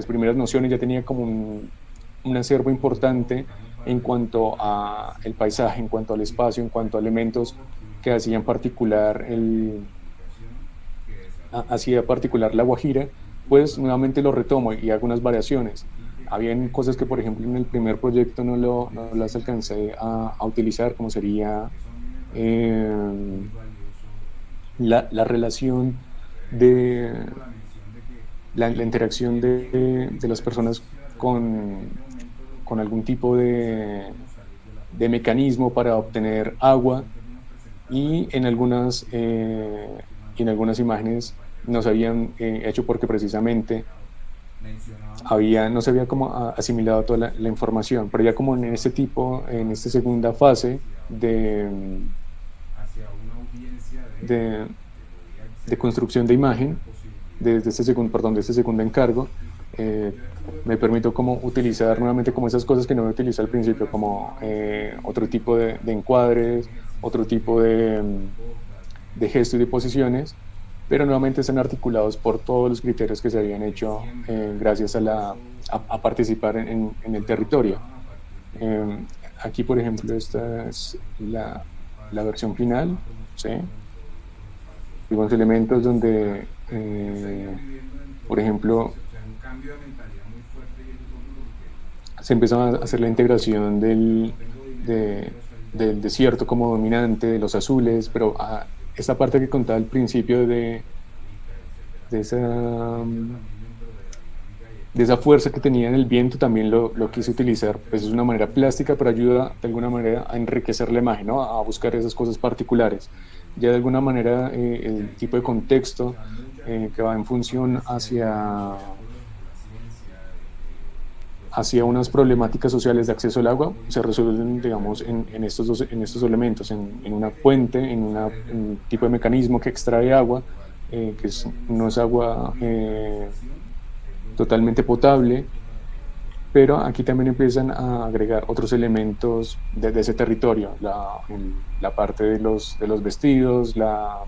primeras nociones, ya tenía como un acervo importante en cuanto a el paisaje, en cuanto al espacio, en cuanto a elementos que hacían particular La Guajira. Pues nuevamente lo retomo y hago unas variaciones. Habían cosas que, por ejemplo, en el primer proyecto no las alcancé a utilizar, como sería la relación de la interacción de las personas con algún tipo de mecanismo para obtener agua, y en algunas imágenes no se habían hecho porque precisamente no se había como asimilado toda la información, pero ya como en esta segunda fase de construcción de imagen, de este segundo encargo, me permito como utilizar nuevamente como esas cosas que no utilicé al principio, como otro tipo de encuadres, otro tipo de gestos y de posiciones, pero nuevamente están articulados por todos los criterios que se habían hecho gracias a participar en el territorio. Aquí, por ejemplo, esta es la versión final, ¿sí? Algunos elementos donde, por ejemplo, se empezó a hacer la integración del desierto como dominante, de los azules, pero esta parte que contaba al principio de esa fuerza que tenía en el viento, también lo quise utilizar. Pues es una manera plástica, pero ayuda de alguna manera a enriquecer la imagen, ¿no? A buscar esas cosas particulares. Ya de alguna manera el tipo de contexto que va en función hacia unas problemáticas sociales de acceso al agua se resuelven, digamos, en estos elementos, en una fuente, en un tipo de mecanismo que extrae agua, no es agua totalmente potable, pero aquí también empiezan a agregar otros elementos de ese territorio, la parte de los vestidos, la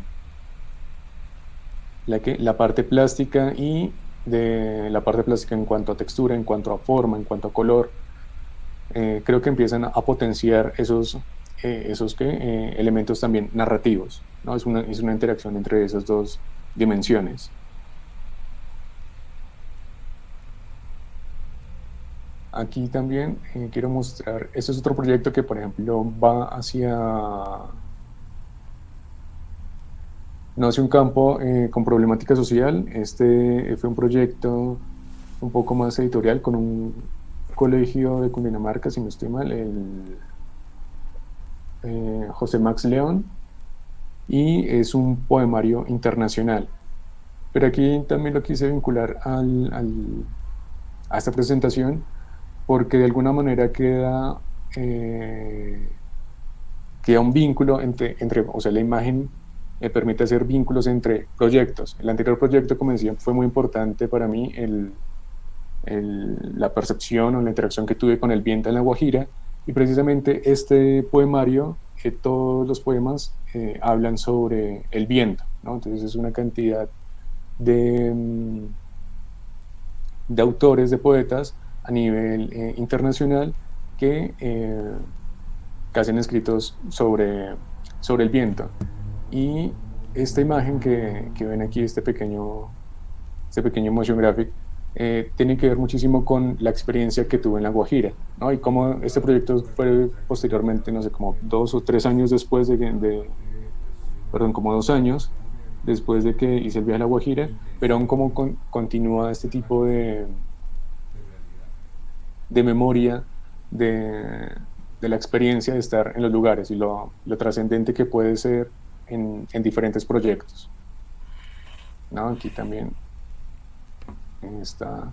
parte plástica y de la parte plástica en cuanto a textura, en cuanto a forma, en cuanto a color. Creo que empiezan a potenciar esos elementos también narrativos, ¿no? Es una interacción entre esas dos dimensiones. Aquí también quiero mostrar, este es otro proyecto que, por ejemplo, va no hacia un campo con problemática social. Este fue un proyecto un poco más editorial con un colegio de Cundinamarca, si no estoy mal, el José Max León, y es un poemario internacional. Pero aquí también lo quise vincular a esta presentación porque de alguna manera queda un vínculo entre, o sea, la imagen me permite hacer vínculos entre proyectos. El anterior proyecto, como decía, fue muy importante para mí la percepción o la interacción que tuve con el viento en La Guajira, y precisamente este poemario, todos los poemas hablan sobre el viento, ¿no? Entonces es una cantidad de autores, de poetas a nivel internacional que hacen escritos sobre el viento. Y esta imagen que ven aquí, este pequeño motion graphic, tiene que ver muchísimo con la experiencia que tuve en La Guajira, ¿no? Y cómo este proyecto fue posteriormente, no sé, como 2 o 3 años después como 2 años después de que hice el viaje a La Guajira, pero aún cómo continúa este tipo de memoria de la experiencia de estar en los lugares y lo trascendente que puede ser en diferentes proyectos, ¿no? Aquí también esta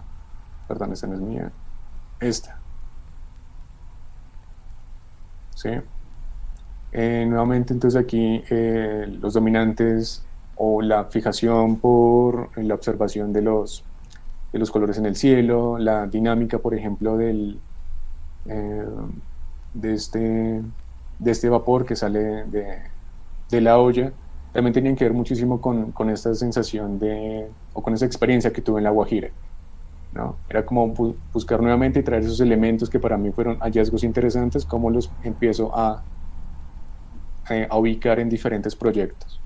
no es mía, esta, ¿sí? Nuevamente, entonces aquí los dominantes o la fijación por la observación de los colores en el cielo, la dinámica, por ejemplo, de este vapor que sale de la olla, también tenían que ver muchísimo con esta sensación o con esa experiencia que tuve en La Guajira, ¿no? Era como buscar nuevamente y traer esos elementos que para mí fueron hallazgos interesantes, cómo los empiezo a ubicar en diferentes proyectos.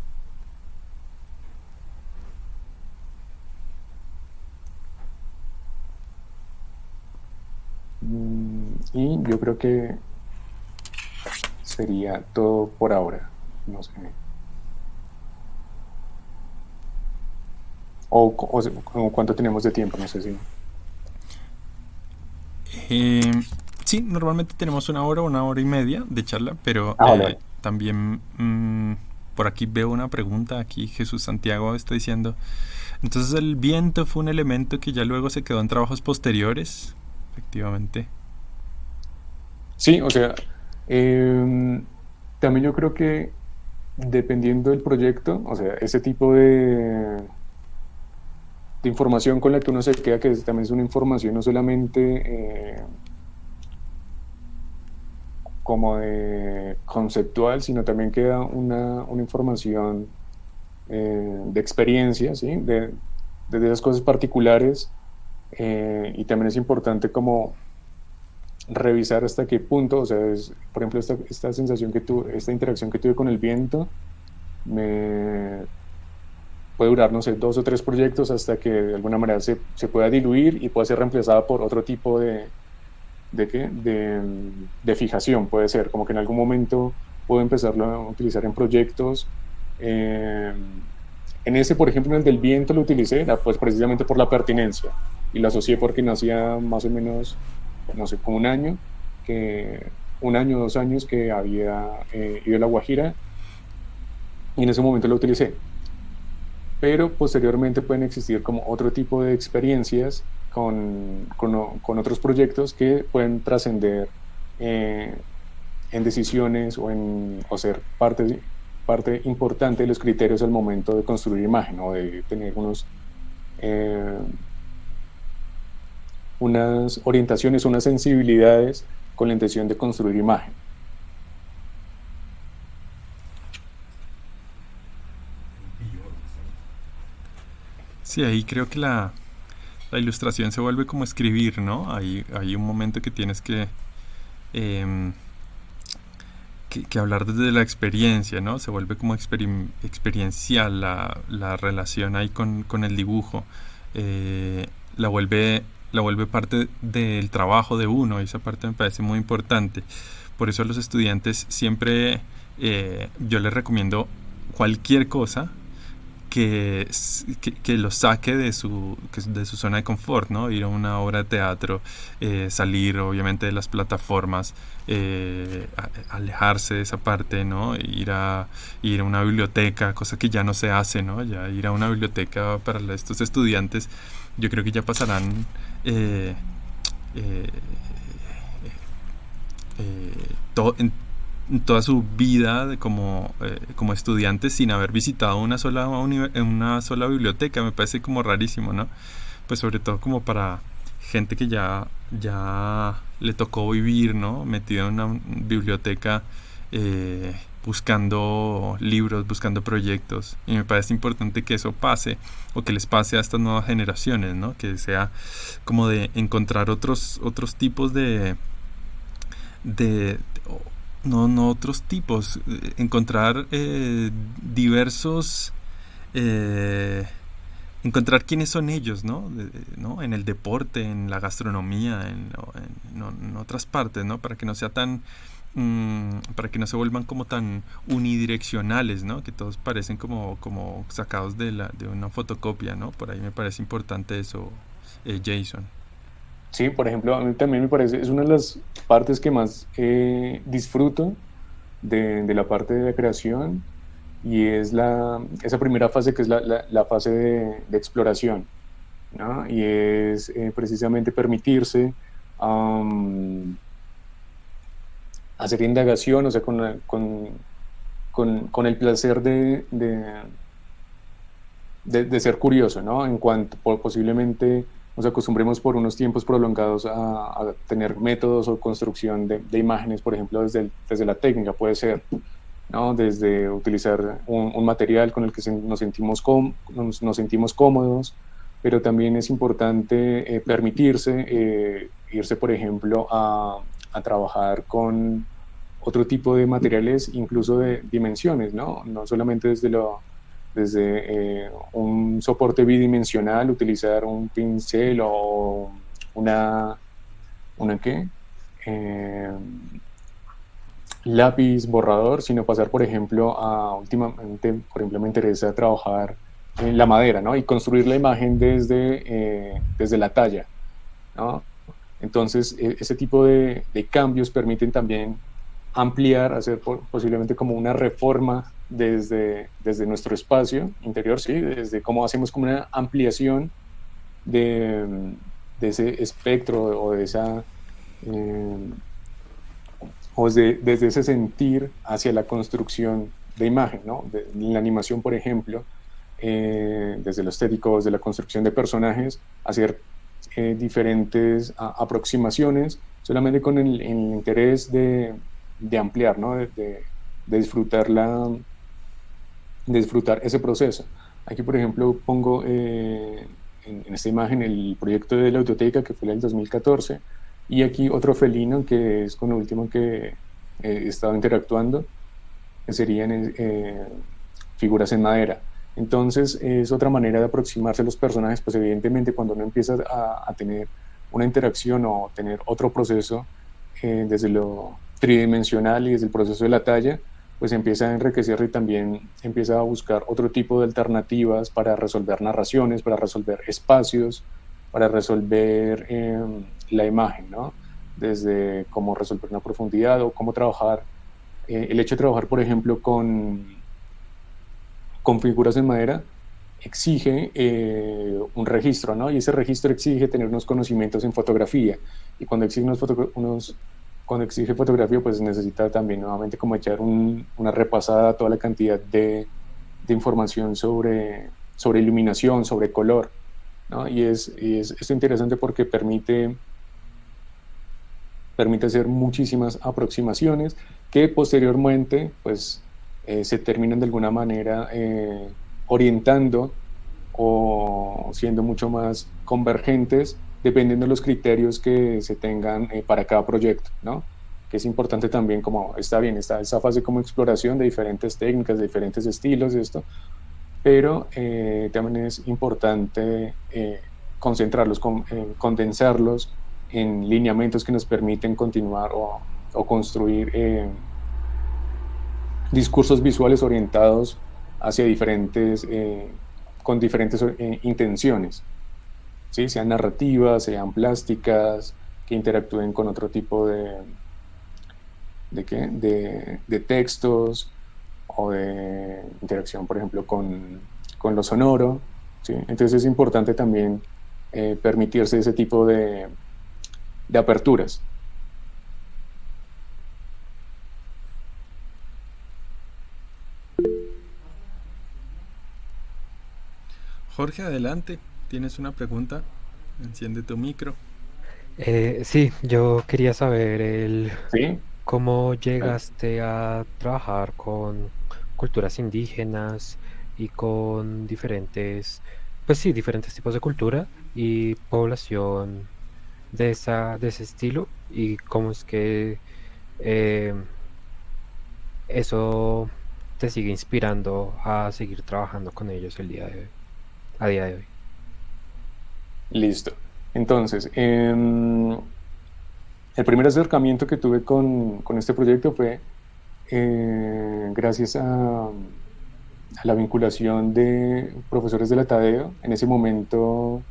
Y yo creo que sería todo por ahora. No sé. O cuánto tenemos de tiempo, no sé si. Sí, normalmente tenemos 1 hora y media de charla, pero vale. también por aquí veo una pregunta. Aquí Jesús Santiago está diciendo, entonces el viento fue un elemento que ya luego se quedó en trabajos posteriores. Efectivamente. Sí, o sea, también yo creo que dependiendo del proyecto, o sea, ese tipo de información con la que uno se queda, que también es una información no solamente como de conceptual, sino también queda una información de experiencia, ¿sí? de esas cosas particulares, y también es importante como revisar hasta qué punto, o sea, por ejemplo, esta sensación que tuve, esta interacción que tuve con el viento, puede durar, no sé, 2 o 3 proyectos hasta que de alguna manera se pueda diluir y pueda ser reemplazada por otro tipo de fijación. Puede ser como que en algún momento puedo empezarlo a utilizar en proyectos Eh, en ese, por ejemplo, en el del viento lo utilicé pues precisamente por la pertinencia y lo asocié porque no hacía más o menos, no sé, como un año, 2 años que había ido a La Guajira y en ese momento lo utilicé. Pero posteriormente pueden existir como otro tipo de experiencias con otros proyectos que pueden trascender en decisiones o ser parte importante de los criterios al momento de construir imagen o de tener unas orientaciones, unas sensibilidades con la intención de construir imagen. Sí, ahí creo que la ilustración se vuelve como escribir, ¿no? Hay un momento que tienes em, que hablar desde la experiencia, ¿no? Se vuelve como experiencial la relación ahí con el dibujo. La vuelve parte del trabajo de uno, y esa parte me parece muy importante. Por eso a los estudiantes siempre yo les recomiendo cualquier cosa que los saque de su zona de confort, ¿no? Ir a una obra de teatro, salir obviamente de las plataformas, alejarse de esa parte, ¿no? Ir a una biblioteca, cosa que ya no se hace, ¿no? Ya ir a una biblioteca para estos estudiantes, yo creo que ya pasarán en toda su vida como estudiantes sin haber visitado una sola biblioteca. Me parece como rarísimo, ¿no? Pues sobre todo como para gente que ya le tocó vivir, ¿no? Metido en una biblioteca, buscando libros, buscando proyectos, y me parece importante que eso pase, o que les pase a estas nuevas generaciones, ¿no? Que sea como de encontrar otros tipos no otros tipos, encontrar diversos, encontrar quiénes son ellos, ¿no? ¿no? En el deporte, en la gastronomía, en otras partes, ¿no? Para que no sea para que no se vuelvan como tan unidireccionales, ¿no? Que todos parecen como sacados de una fotocopia, ¿no? Por ahí me parece importante eso, Jason. Sí, por ejemplo, a mí también me parece, es una de las partes que más disfruto de la parte de la creación, y es esa primera fase que es la fase de exploración, ¿no? Y es precisamente permitirse hacer indagación, o sea, con el placer de ser curioso, ¿no? En cuanto posiblemente nos acostumbremos por unos tiempos prolongados a tener métodos o construcción de imágenes, por ejemplo, desde la técnica, puede ser, ¿no? Desde utilizar un material con el que nos sentimos cómodos, pero también es importante permitirse irse, por ejemplo, a trabajar con otro tipo de materiales, incluso de dimensiones, ¿no? No solamente desde un soporte bidimensional, utilizar un pincel o lápiz borrador, sino pasar, por ejemplo, últimamente, por ejemplo, me interesa trabajar en la madera, ¿no? Y construir la imagen desde la talla, ¿no? Entonces, ese tipo de cambios permiten también ampliar, hacer posiblemente como una reforma desde nuestro espacio interior, sí, desde cómo hacemos como una ampliación de ese espectro o de esa desde ese sentir hacia la construcción de imagen, ¿no? La animación, por ejemplo, desde lo estético, desde la construcción de personajes, hacer diferentes aproximaciones solamente con el interés de ampliar, ¿no? de disfrutar ese proceso. Aquí, por ejemplo, pongo en esta imagen el proyecto de la audioteca, que fue el 2014, y aquí otro felino, que es con el último que he estado interactuando, que serían figuras en madera. Entonces es otra manera de aproximarse a los personajes, pues evidentemente cuando uno empieza a tener una interacción o tener otro proceso desde lo tridimensional y desde el proceso de la talla, pues empieza a enriquecer y también empieza a buscar otro tipo de alternativas para resolver narraciones, para resolver espacios, para resolver la imagen, ¿no? Desde cómo resolver una profundidad o cómo trabajar, el hecho de trabajar, por ejemplo, con figuras en madera, exige un registro, ¿no? Y ese registro exige tener unos conocimientos en fotografía. Y cuando exige, cuando exige fotografía, pues necesita también nuevamente como echar una repasada a toda la cantidad de información sobre iluminación, sobre color, ¿no? Y esto interesante porque permite hacer muchísimas aproximaciones que posteriormente pues se terminan de alguna manera orientando o siendo mucho más convergentes dependiendo de los criterios que se tengan para cada proyecto, ¿no? Que es importante también, como está bien, está esa fase como exploración de diferentes técnicas, de diferentes estilos, esto, pero también es importante concentrarlos, condensarlos en lineamientos que nos permiten continuar o construir discursos visuales orientados hacia diferentes, con diferentes intenciones, ¿sí? Sean narrativas, sean plásticas, que interactúen con otro tipo de textos o de interacción, por ejemplo, con lo sonoro, ¿sí? Entonces es importante también permitirse ese tipo de aperturas. Jorge, adelante. ¿Tienes una pregunta? Enciende tu micro. Sí, yo quería saber ¿Sí? cómo llegaste a trabajar con culturas indígenas y con diferentes, pues sí, diferentes tipos de cultura y población de ese estilo, y cómo es que eh, eso te sigue inspirando a seguir trabajando con ellos a día de hoy. Listo. Entonces, el primer acercamiento que tuve con este proyecto fue gracias a la vinculación de profesores de la Tadeo. En ese momento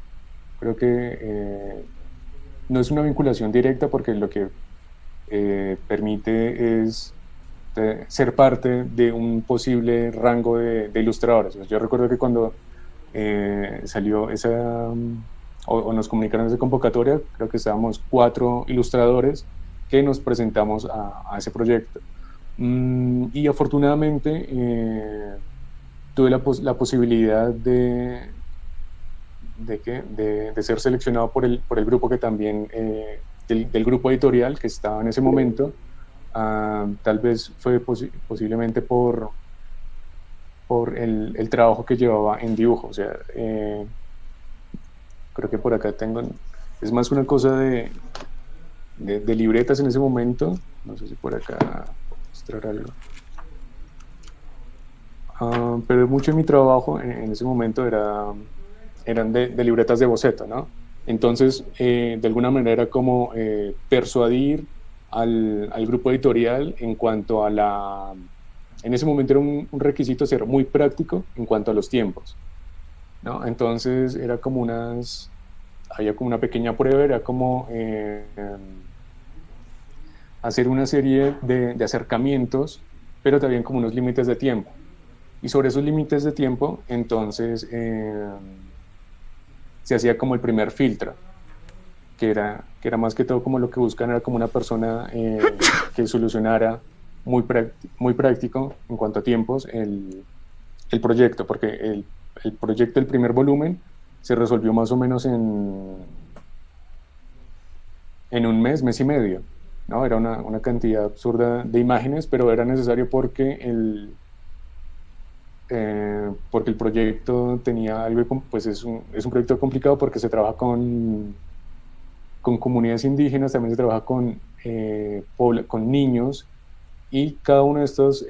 creo que no es una vinculación directa porque lo que permite es ser parte de un posible rango de ilustradores. Yo recuerdo que cuando salió esa, o nos comunicaron esa convocatoria, creo que estábamos 4 ilustradores que nos presentamos a ese proyecto. Y afortunadamente tuve la posibilidad de ser seleccionado por el grupo que también, del grupo editorial que estaba en ese momento. Tal vez fue posiblemente por el trabajo que llevaba en dibujo. O sea, creo que por acá tengo, es más una cosa de libretas en ese momento. No sé si por acá puedo mostrar algo. Pero mucho de mi trabajo en ese momento eran de libretas de boceto, ¿no? Entonces, de alguna manera como persuadir al grupo editorial en cuanto a en ese momento era un requisito ser muy práctico en cuanto a los tiempos, ¿no? Entonces era como había como una pequeña prueba, era como hacer una serie de acercamientos, pero también como unos límites de tiempo. Y sobre esos límites de tiempo, entonces se hacía como el primer filtro, que era más que todo como lo que buscan era como una persona que solucionara muy práctico en cuanto a tiempos el proyecto, porque el proyecto del primer volumen se resolvió más o menos en un mes y medio, ¿no? Era una cantidad absurda de imágenes, pero era necesario porque el proyecto tenía algo, pues es un proyecto complicado porque se trabaja con comunidades indígenas, también se trabaja con niños, y cada uno de estos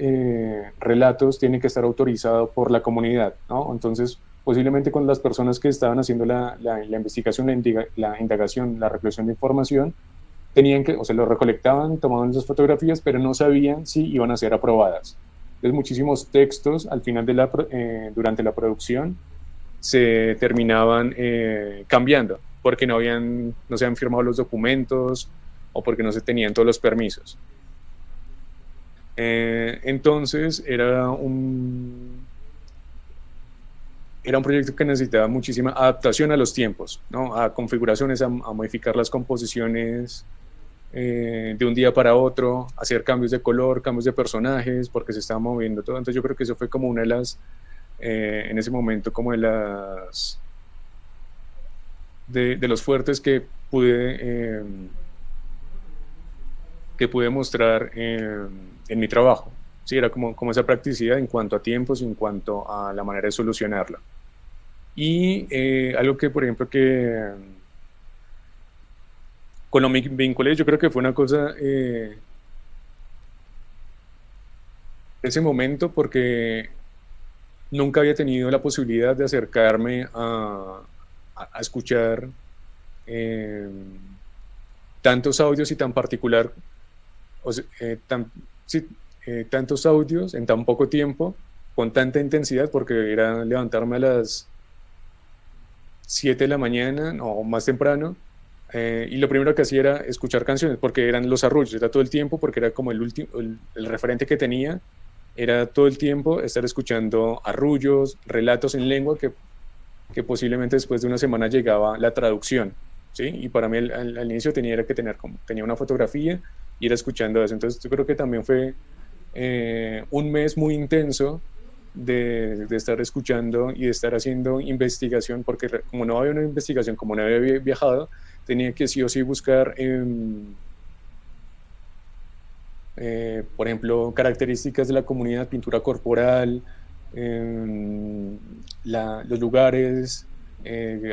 relatos tiene que estar autorizado por la comunidad, ¿no? Entonces, posiblemente con las personas que estaban haciendo la investigación, la indagación, la recolección de información, tenían que, o se lo recolectaban, tomaban las fotografías, pero no sabían si iban a ser aprobadas. Entonces muchísimos textos al final durante la producción se terminaban cambiando porque no se habían firmado los documentos o porque no se tenían todos los permisos. Entonces era un proyecto que necesitaba muchísima adaptación a los tiempos, ¿no? A configuraciones, a modificar las composiciones de un día para otro, hacer cambios de color, cambios de personajes, porque se estaba moviendo todo. Entonces yo creo que eso fue como una de las, en ese momento, como de los fuertes que pude mostrar en mi trabajo. Sí, era como esa practicidad en cuanto a tiempos, en cuanto a la manera de solucionarlo. Y algo que, por ejemplo, que con lo vinculé, yo creo que fue una cosa ese momento, porque nunca había tenido la posibilidad de acercarme a escuchar tantos audios y tan particular, tantos audios en tan poco tiempo, con tanta intensidad, porque era levantarme a las 7 de la mañana o más temprano, y lo primero que hacía era escuchar canciones, porque eran los arrullos, era todo el tiempo, porque era como el referente que tenía, era todo el tiempo estar escuchando arrullos, relatos en lengua, que posiblemente después de una semana llegaba la traducción, ¿sí? Y para mí al inicio tenía una fotografía y era escuchando eso. Entonces yo creo que también fue un mes muy intenso de estar escuchando y de estar haciendo investigación, porque como no había una investigación, como no había viajado, tenía que sí o sí buscar, por ejemplo, características de la comunidad, pintura corporal, los lugares,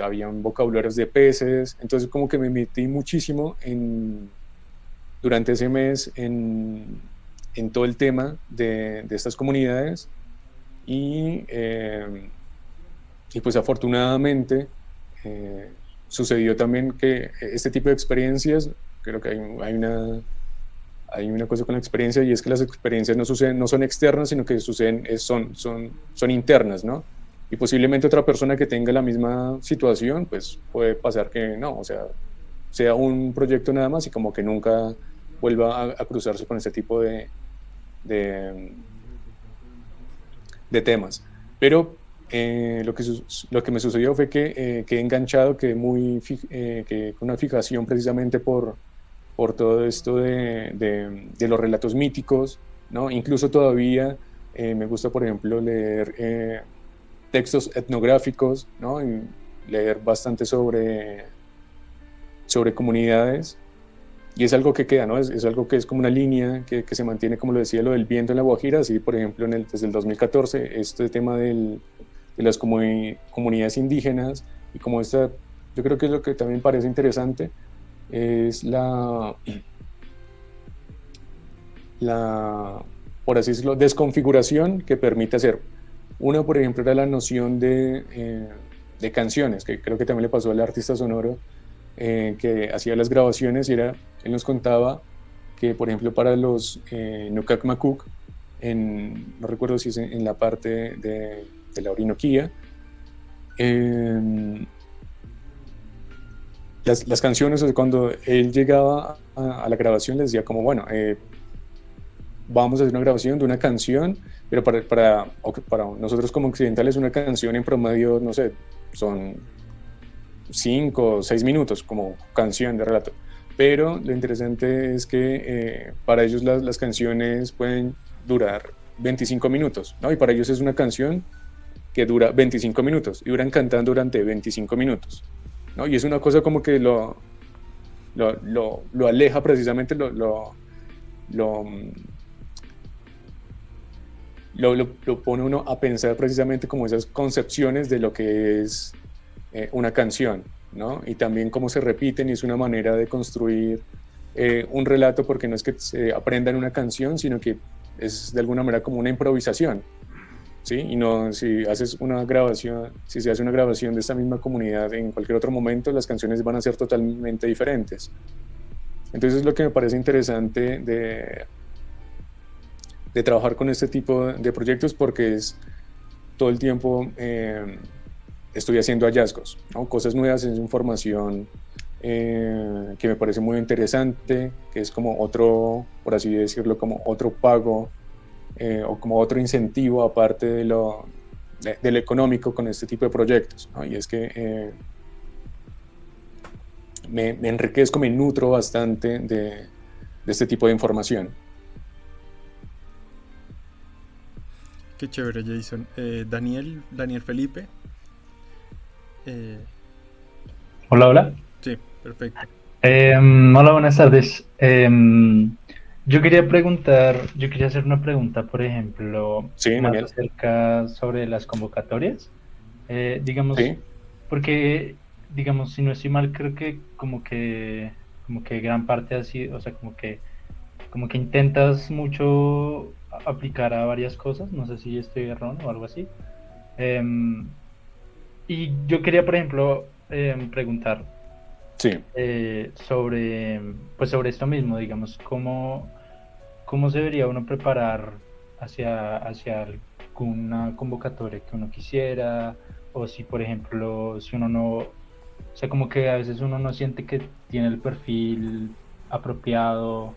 habían vocabularios de peces. Entonces como que me metí muchísimo durante ese mes en todo el tema de estas comunidades, y pues afortunadamente sucedió también que este tipo de experiencias, creo que hay una cosa con la experiencia, y es que las experiencias no son externas, sino que suceden, son internas, ¿no? Y posiblemente otra persona que tenga la misma situación, pues puede pasar que no, o sea un proyecto nada más y como que nunca vuelva a cruzarse con este tipo de temas. Pero lo que me sucedió fue que quedé enganchado, quedé con una fijación precisamente por todo esto de los relatos míticos, ¿no? Incluso todavía me gusta, por ejemplo, leer textos etnográficos, ¿no? Y leer bastante sobre comunidades, y es algo que queda, ¿no? Es algo que es como una línea que se mantiene, como lo decía, lo del viento en la Guajira. Así, por ejemplo, desde el 2014, este tema de las comunidades indígenas, y como yo creo que es lo que también parece interesante, es por así decirlo, desconfiguración que permite hacer. Una, por ejemplo, era la noción de canciones, que creo que también le pasó al artista sonoro, que hacía las grabaciones, y él nos contaba que, por ejemplo, para los Nukak Makuk, no recuerdo si es en la parte de la Orinoquía, las canciones, o sea, cuando él llegaba a la grabación, les decía como, bueno, vamos a hacer una grabación de una canción, pero para nosotros como occidentales una canción en promedio, no sé, son 5 o 6 minutos como canción de relato. Pero lo interesante es que para ellos las canciones pueden durar 25 minutos, ¿no? Y para ellos es una canción que dura 25 minutos y duran cantando durante 25 minutos, ¿no? Y es una cosa como que lo aleja precisamente, lo pone uno a pensar precisamente como esas concepciones de lo que es una canción, ¿no? Y también cómo se repiten, y es una manera de construir un relato, porque no es que se aprenda en una canción, sino que es de alguna manera como una improvisación, ¿sí? Y no, si se hace una grabación de esta misma comunidad en cualquier otro momento, las canciones van a ser totalmente diferentes. Entonces, lo que me parece interesante de trabajar con este tipo de proyectos porque es todo el tiempo estoy haciendo hallazgos, ¿no? Cosas nuevas, es información que me parece muy interesante, que es como otro, por así decirlo, como otro pago o como otro incentivo aparte de lo económico con este tipo de proyectos, ¿no? Y es que me enriquezco, me nutro bastante de este tipo de información. Qué chévere, Jason. Daniel Felipe. Hola, hola. Sí, perfecto. Hola, buenas tardes. Yo quería hacer una pregunta, por ejemplo, sí, más Daniel. acerca sobre las convocatorias. Digamos, sí. Porque, digamos, si no estoy mal, creo que como que gran parte así, o sea, como que intentas mucho aplicar a varias cosas, no sé si estoy erróneo o algo así. Y yo quería, por ejemplo, preguntar sí. sobre esto mismo, digamos, cómo se debería uno preparar hacia alguna convocatoria que uno quisiera, o si, por ejemplo, si uno no, o sea, como que a veces uno no siente que tiene el perfil apropiado,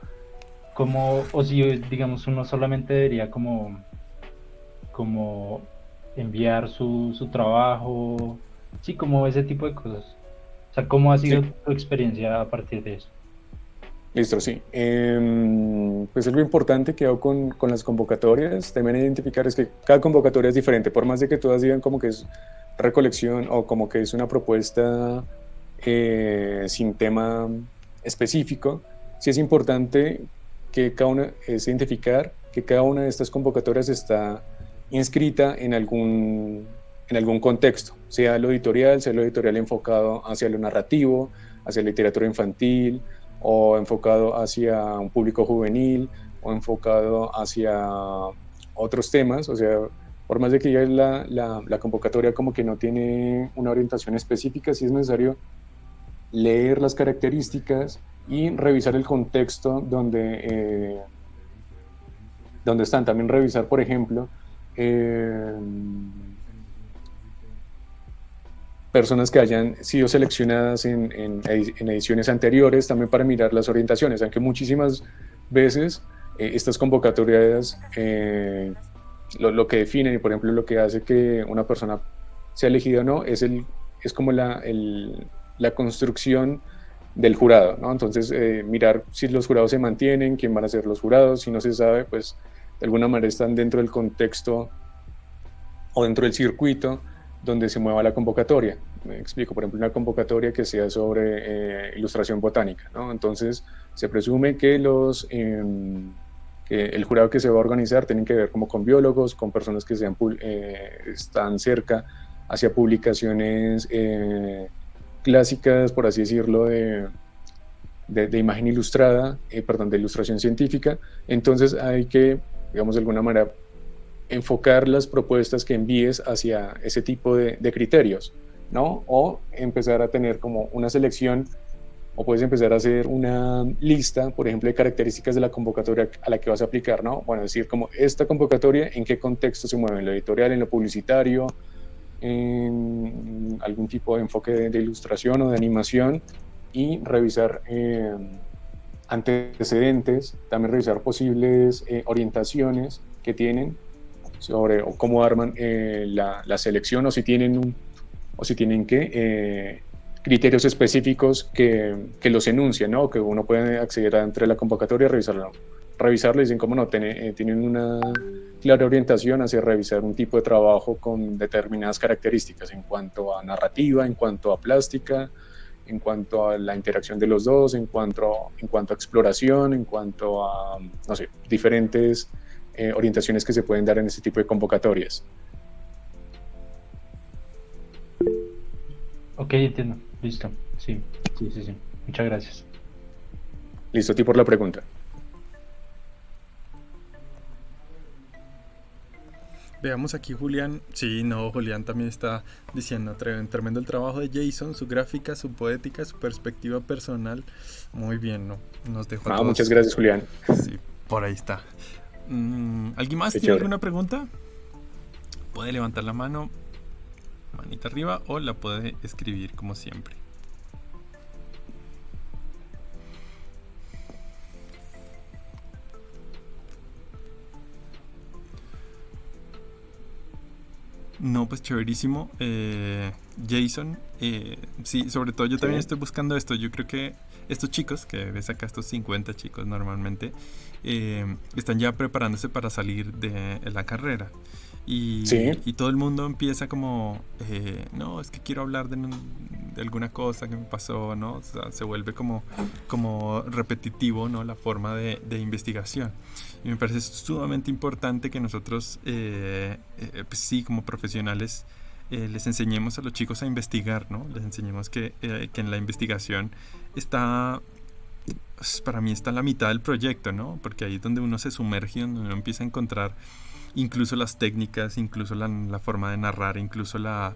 o si, digamos, uno solamente debería como enviar su trabajo, sí, como ese tipo de cosas. O sea, ¿cómo ha sido tu experiencia a partir de eso? Listo, sí. Pues algo importante que hago con las convocatorias, también identificar es que cada convocatoria es diferente, por más de que todas digan como que es recolección o como que es una propuesta sin tema específico, sí es importante que es identificar que cada una de estas convocatorias está inscrita en algún contexto, sea lo editorial enfocado hacia lo narrativo, hacia la literatura infantil, o enfocado hacia un público juvenil, o enfocado hacia otros temas. O sea, por más de que ya la convocatoria como que no tiene una orientación específica, sí es necesario leer las características y revisar el contexto donde están. También revisar, por ejemplo, personas que hayan sido seleccionadas en ediciones anteriores, también para mirar las orientaciones, aunque muchísimas veces estas convocatorias lo que definen y, por ejemplo, lo que hace que una persona sea elegida o no es como la construcción del jurado, ¿no? Entonces, mirar si los jurados se mantienen, quién van a ser los jurados. Si no se sabe, pues de alguna manera están dentro del contexto o dentro del circuito donde se mueva la convocatoria. Me explico, por ejemplo, una convocatoria que sea sobre ilustración botánica, ¿no? Entonces, se presume que que el jurado que se va a organizar tienen que ver como con biólogos, con personas que están cerca hacia publicaciones clásicas, por así decirlo, de imagen ilustrada, de ilustración científica. Entonces hay que, digamos, de alguna manera enfocar las propuestas que envíes hacia ese tipo de criterios, ¿no? O empezar a tener como una selección, o puedes empezar a hacer una lista, por ejemplo, de características de la convocatoria a la que vas a aplicar, ¿no? Bueno, decir como esta convocatoria, ¿en qué contexto se mueve? ¿En lo editorial, en lo publicitario, en algún tipo de enfoque de ilustración o de animación? Y revisar antecedentes, también revisar posibles orientaciones que tienen sobre cómo arman la selección, o si tienen criterios específicos que los enuncian, ¿no? Que uno puede acceder dentro de la convocatoria y revisarlo y dicen cómo no, tienen una clara orientación hacia revisar un tipo de trabajo con determinadas características en cuanto a narrativa, en cuanto a plástica, en cuanto a la interacción de los dos, en cuanto a exploración, en cuanto a, no sé, diferentes orientaciones que se pueden dar en este tipo de convocatorias. Ok, entiendo. Listo. Sí. Muchas gracias. Listo, a ti por la pregunta. Veamos aquí Julián. Sí, no, Julián también está diciendo tremendo el trabajo de Jason, su gráfica, su poética, su perspectiva personal. Muy bien, ¿no? Nos dejó muchas gracias, Julián. Sí, por ahí está. ¿Alguien más Qué tiene chévere. alguna pregunta? Puede levantar la mano, manita arriba, o la puede escribir como siempre. No, pues chéverísimo. Jason, sí, sobre todo yo también estoy buscando esto. Yo creo que estos chicos, que ves acá, estos 50 chicos normalmente, están ya preparándose para salir de la carrera. Y todo el mundo empieza como, no, es que quiero hablar de alguna cosa que me pasó, ¿no? O sea, se vuelve como repetitivo, ¿no? La forma de investigación. Y me parece sumamente importante que nosotros, pues sí, como profesionales, les enseñemos a los chicos a investigar, ¿no? Les enseñemos que en la investigación está, pues, para mí está en la mitad del proyecto, ¿no? Porque ahí es donde uno se sumerge, donde uno empieza a encontrar incluso las técnicas, incluso la forma de narrar, incluso a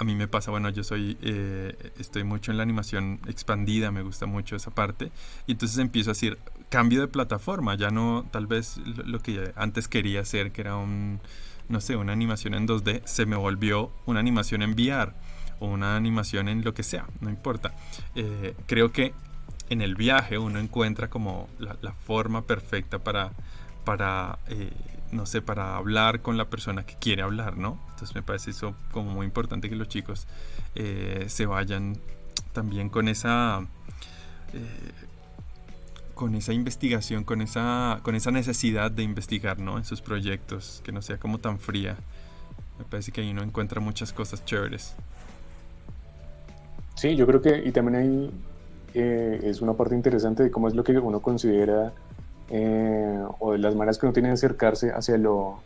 mí me pasa, bueno, yo estoy mucho en la animación expandida, me gusta mucho esa parte, y entonces empiezo a decir, cambio de plataforma, ya no, tal vez lo que antes quería hacer, que era no sé, una animación en 2D, se me volvió una animación en VR, o una animación en lo que sea, no importa. Creo que en el viaje uno encuentra como la forma perfecta para no sé, para hablar con la persona que quiere hablar, ¿no? Entonces me parece eso como muy importante, que los chicos se vayan también con esa investigación, con esa necesidad de investigar, ¿no? En sus proyectos, que no sea como tan fría. Me parece que ahí uno encuentra muchas cosas chéveres. Sí, yo creo que, y también ahí es una parte interesante de cómo es lo que uno considera, o de las maneras que uno tiene de acercarse hacia lo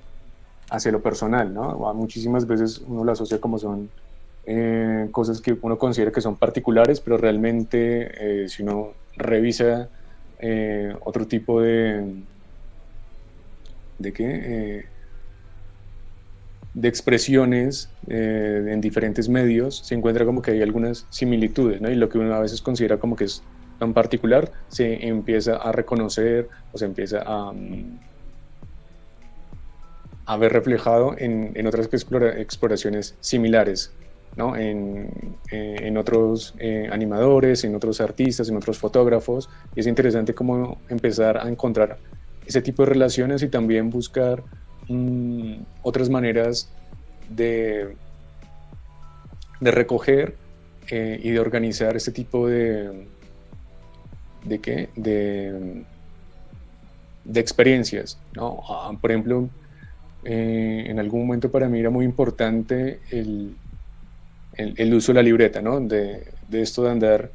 personal, ¿no? Muchísimas veces uno lo asocia como son cosas que uno considera que son particulares, pero realmente si uno revisa otro tipo de expresiones en diferentes medios, se encuentra como que hay algunas similitudes, ¿no? Y lo que uno a veces considera como que es tan particular se empieza a reconocer o se empieza a ver reflejado en otras exploraciones similares, ¿no? En otros animadores, en otros artistas, en otros fotógrafos. Y es interesante cómo empezar a encontrar ese tipo de relaciones y también buscar otras maneras de recoger y de organizar este tipo de experiencias, ¿no? Por ejemplo, en algún momento para mí era muy importante el uso de la libreta, ¿no? De esto de andar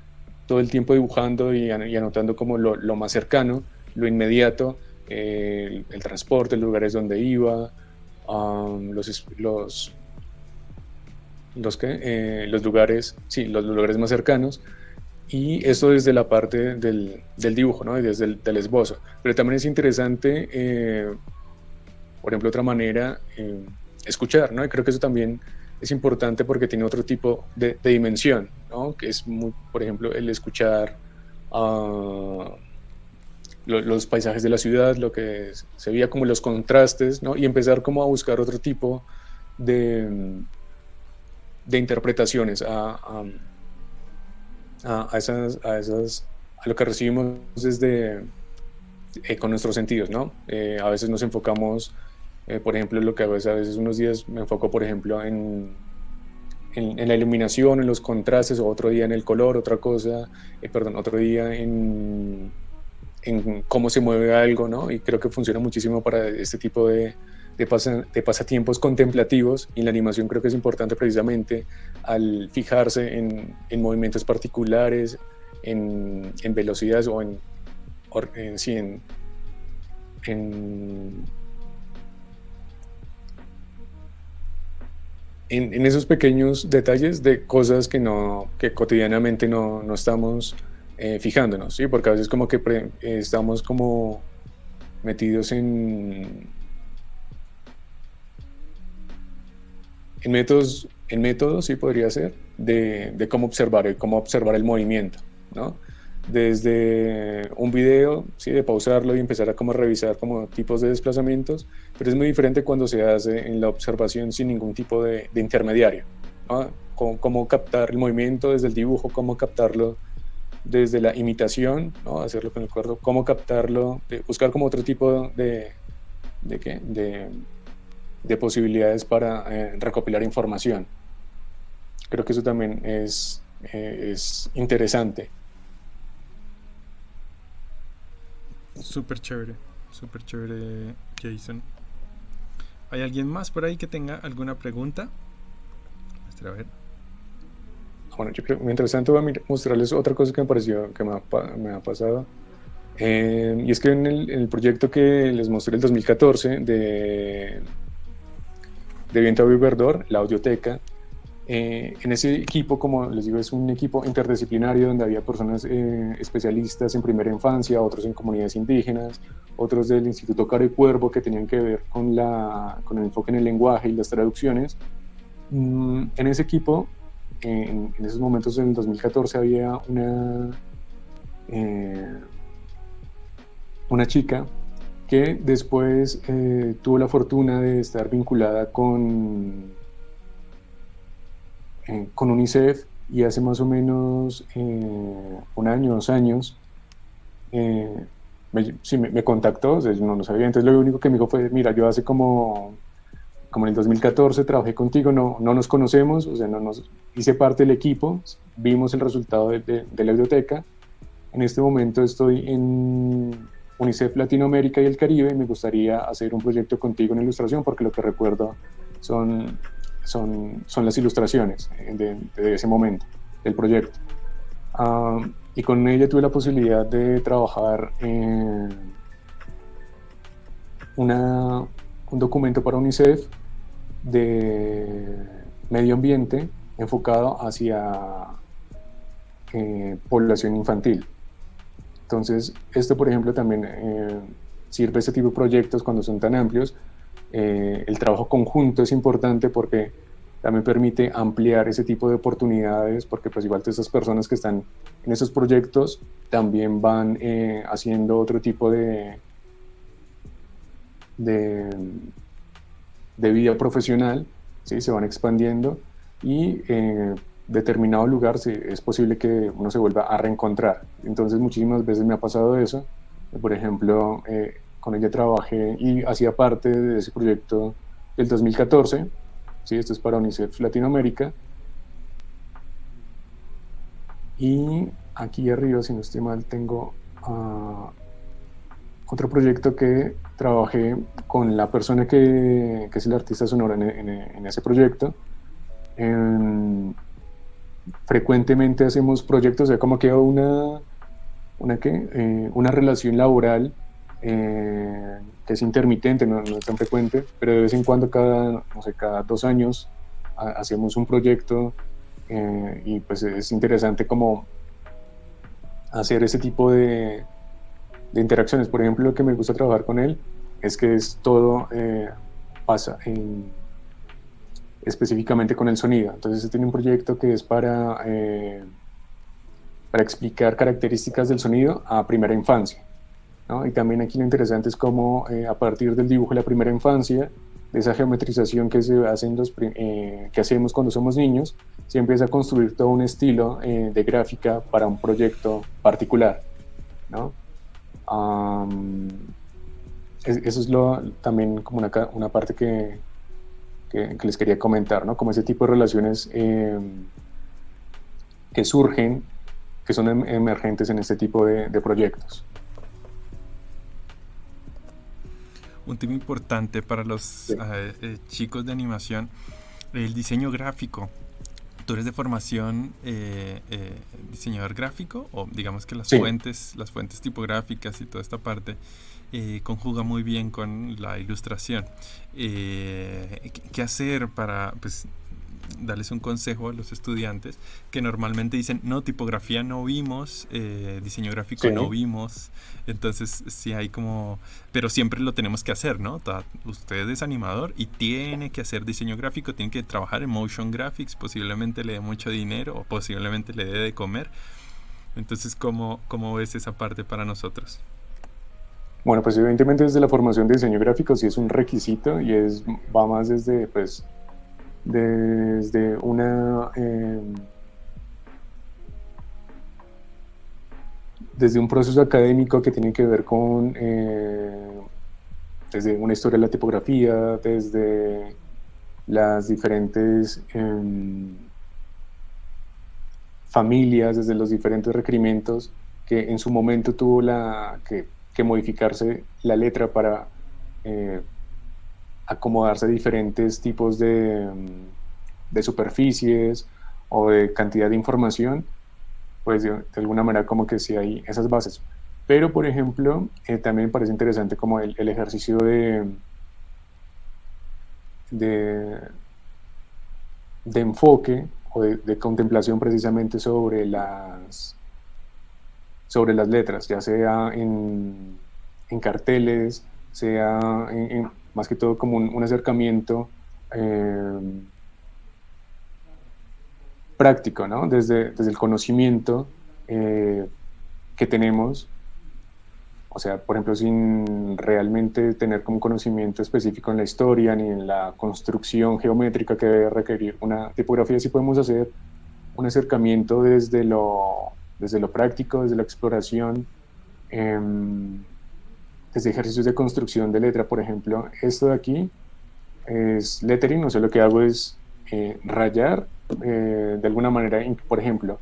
todo el tiempo dibujando y anotando como lo más cercano, lo inmediato, el transporte, los lugares donde iba, los lugares, sí, los lugares más cercanos. Y esto desde la parte del dibujo, ¿no? Y desde el esbozo. Pero también es interesante, por ejemplo, otra manera, escuchar, ¿no? Y creo que eso también es importante porque tiene otro tipo de dimensión, ¿no? Que es, por ejemplo, el escuchar los paisajes de la ciudad, lo que se veía como los contrastes, ¿no? Y empezar como a buscar otro tipo de interpretaciones a lo que recibimos desde con nuestros sentidos, ¿no? A veces nos enfocamos, por ejemplo, lo que a veces unos días me enfoco, por ejemplo, en la iluminación, en los contrastes, o otro día en el color, otro día en cómo se mueve algo, ¿no? Y creo que funciona muchísimo para este tipo de pasatiempos contemplativos, y la animación creo que es importante precisamente al fijarse en movimientos particulares, en velocidades o en esos pequeños detalles de cosas que cotidianamente no estamos fijándonos, ¿sí? Porque a veces como que estamos como metidos en métodos, sí podría ser, de cómo observar el movimiento, ¿no? desde un video, ¿sí? De pausarlo y empezar a como revisar como tipos de desplazamientos, pero es muy diferente cuando se hace en la observación sin ningún tipo de intermediario, ¿no? Cómo captar el movimiento desde el dibujo, cómo captarlo desde la imitación, ¿no? Hacerlo con el cuerpo, cómo captarlo, buscar como otro tipo de posibilidades para recopilar información. Creo que eso también es interesante. Súper chévere, Jason. ¿Hay alguien más por ahí que tenga alguna pregunta? A ver. Bueno, yo creo, mientras tanto voy a mostrarles otra cosa que me pareció que me ha pasado. Y es que en el proyecto que les mostré el 2014 de Viento y Verdor, la audioteca, en ese equipo, como les digo, es un equipo interdisciplinario donde había personas especialistas en primera infancia, otros en comunidades indígenas, otros del Instituto Caro y Cuervo que tenían que ver con el enfoque en el lenguaje y las traducciones. En ese equipo, en esos momentos, en el 2014, había una chica que después tuvo la fortuna de estar vinculada con UNICEF, y hace más o menos 1 año, 2 años, me contactó. O sea, yo no lo sabía. Entonces lo único que me dijo fue: mira, yo hace como en el 2014 trabajé contigo, no nos conocemos, o sea, hice parte del equipo, vimos el resultado de la biblioteca. En este momento estoy en UNICEF Latinoamérica y el Caribe, y me gustaría hacer un proyecto contigo en ilustración, porque lo que recuerdo son las ilustraciones de ese momento del proyecto. Y con ella tuve la posibilidad de trabajar en un documento para UNICEF de medio ambiente enfocado hacia población infantil. Entonces, esto, por ejemplo, también sirve este tipo de proyectos cuando son tan amplios. El trabajo conjunto es importante porque también permite ampliar ese tipo de oportunidades, porque pues igual todas esas personas que están en esos proyectos también van haciendo otro tipo de vida profesional, ¿sí? Se van expandiendo, y determinado lugar es posible que uno se vuelva a reencontrar. Entonces muchísimas veces me ha pasado eso. Por ejemplo, con ella trabajé y hacía parte de ese proyecto del 2014, ¿sí? Esto es para UNICEF Latinoamérica. Y aquí arriba, si no estoy mal, tengo otro proyecto que trabajé con la persona que es el artista sonoro en ese proyecto. Frecuentemente hacemos proyectos, o sea, como que una relación laboral que es intermitente, no es tan frecuente, pero de vez en cuando, cada 2 años, hacemos un proyecto, y pues es interesante como hacer ese tipo de interacciones. Por ejemplo, lo que me gusta trabajar con él es que todo pasa específicamente con el sonido. Entonces tiene un proyecto que es para explicar características del sonido a primera infancia, ¿no? Y también aquí lo interesante es cómo a partir del dibujo de la primera infancia, de esa geometrización que se hace que hacemos cuando somos niños, se empieza a construir todo un estilo de gráfica para un proyecto particular, ¿no? Eso es también como una parte que les quería comentar, ¿no? Como ese tipo de relaciones que surgen, que son emergentes en este tipo de proyectos. Un tema importante para los chicos de animación, el diseño gráfico. ¿Tú eres de formación diseñador gráfico? O digamos que las fuentes tipográficas y toda esta parte conjuga muy bien con la ilustración. ¿Qué hacer para, pues, darles un consejo a los estudiantes que normalmente dicen: no, tipografía no vimos, diseño gráfico no vimos? Entonces sí hay como, pero siempre lo tenemos que hacer, ¿no? Usted es animador y tiene que hacer diseño gráfico, tiene que trabajar en motion graphics, posiblemente le dé mucho dinero o posiblemente le dé de comer, Entonces, ¿cómo ves esa parte para nosotros? Bueno, pues evidentemente desde la formación de diseño gráfico sí es un requisito y va más desde, pues, desde desde un proceso académico que tiene que ver con desde una historia de la tipografía, desde las diferentes familias, desde los diferentes requerimientos que en su momento tuvo que modificarse la letra para acomodarse a diferentes tipos de superficies o de cantidad de información, pues de alguna manera como que sí hay esas bases. Pero, por ejemplo, también me parece interesante como el ejercicio de enfoque o de contemplación precisamente sobre las letras, ya sea en carteles, sea más que todo como un acercamiento práctico, ¿no? Desde el conocimiento que tenemos, o sea, por ejemplo, sin realmente tener como conocimiento específico en la historia ni en la construcción geométrica que debe requerir una tipografía, sí podemos hacer un acercamiento desde lo práctico, desde la exploración, desde ejercicios de construcción de letra. Por ejemplo, esto de aquí es lettering, o sea, lo que hago es rayar de alguna manera, por ejemplo,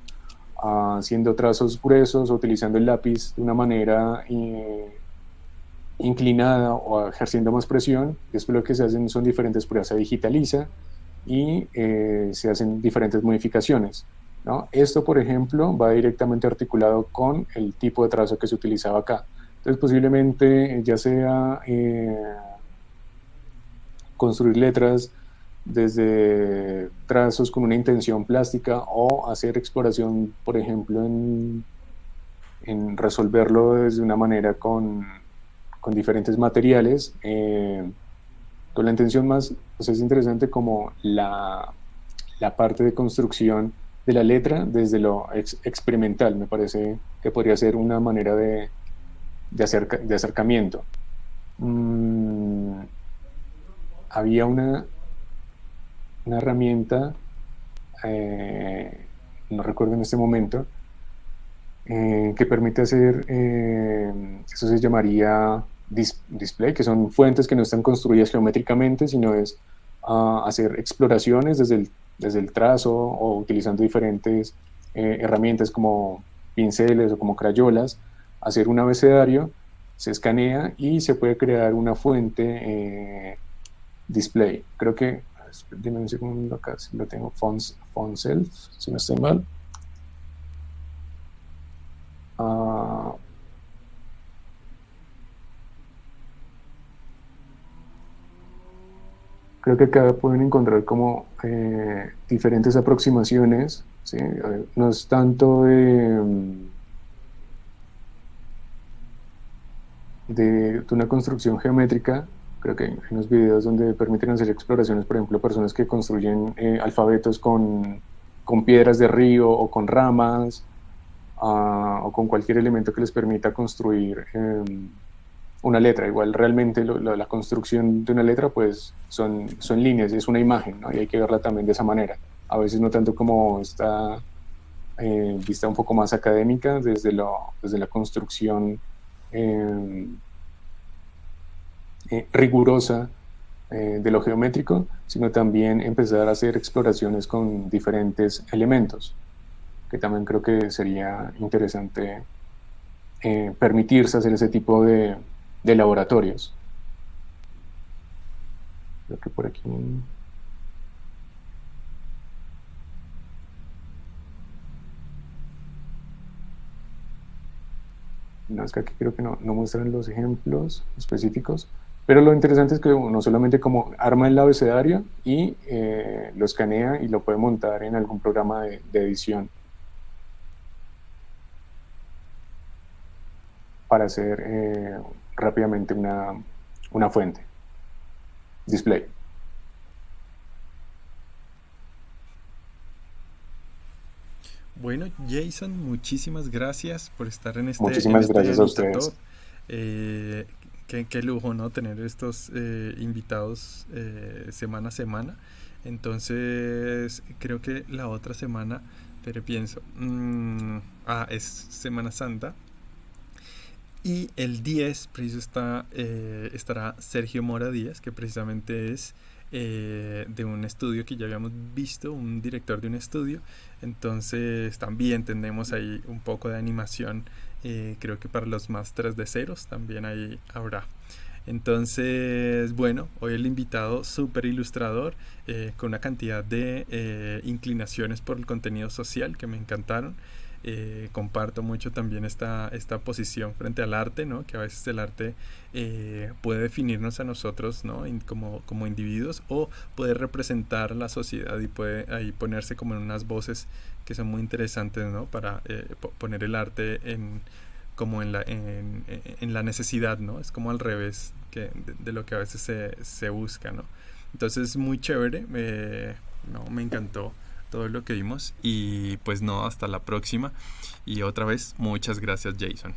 haciendo trazos gruesos o utilizando el lápiz de una manera inclinada o ejerciendo más presión. Después lo que se hacen son diferentes pruebas, se digitaliza y se hacen diferentes modificaciones, ¿no? Esto, por ejemplo, va directamente articulado con el tipo de trazo que se utilizaba acá. Entonces, posiblemente ya sea construir letras desde trazos con una intención plástica o hacer exploración, por ejemplo, en resolverlo desde una manera con diferentes materiales. Con la intención más, pues es interesante como la parte de construcción de la letra desde lo experimental. Me parece que podría ser una manera de acercamiento. Había una herramienta, no recuerdo en este momento, que permite hacer, eso se llamaría display, que son fuentes que no están construidas geométricamente, sino es hacer exploraciones desde el trazo o utilizando diferentes herramientas como pinceles o como crayolas, hacer un abecedario, se escanea y se puede crear una fuente display. Creo que, dime un segundo acá, si lo tengo, font self, si no estoy mal. Creo que acá pueden encontrar como diferentes aproximaciones, ¿sí? No es tanto de una construcción geométrica. Creo que hay unos videos donde permiten hacer exploraciones, por ejemplo, personas que construyen alfabetos con piedras de río o con ramas, o con cualquier elemento que les permita construir una letra. Igual realmente la construcción de una letra pues son líneas, es una imagen, ¿no? Y hay que verla también de esa manera. A veces no tanto como esta vista un poco más académica desde la construcción rigurosa de lo geométrico, sino también empezar a hacer exploraciones con diferentes elementos, que también creo que sería interesante permitirse hacer ese tipo de laboratorios. Creo que por aquí... No, es que aquí creo que no muestran los ejemplos específicos, pero lo interesante es que uno solamente como arma el abecedario y lo escanea y lo puede montar en algún programa de edición para hacer rápidamente una fuente, display. Bueno, Jason, muchísimas gracias por estar en Muchísimas gracias a ustedes. Anitatalk. Qué lujo, ¿no? Tener estos invitados semana a semana. Entonces, creo que la otra semana, pero pienso, es Semana Santa. Y el 10, preciso estará Sergio Mora Díaz, que precisamente es de un estudio que ya habíamos visto, un director de un estudio. Entonces también tendremos ahí un poco de animación, creo que para los másteres de ceros también ahí habrá. Entonces, bueno, hoy el invitado súper ilustrador, con una cantidad de inclinaciones por el contenido social que me encantaron. Comparto mucho también esta posición frente al arte, ¿no? Que a veces el arte puede definirnos a nosotros, ¿no? Como individuos, o puede representar la sociedad y puede ahí ponerse como en unas voces que son muy interesantes, ¿no? Para poner el arte como en la necesidad, ¿no? Es como al revés de lo que a veces se busca, ¿no? Entonces, muy chévere, no, me encantó todo lo que vimos y pues no, hasta la próxima. Y otra vez, muchas gracias, Jason.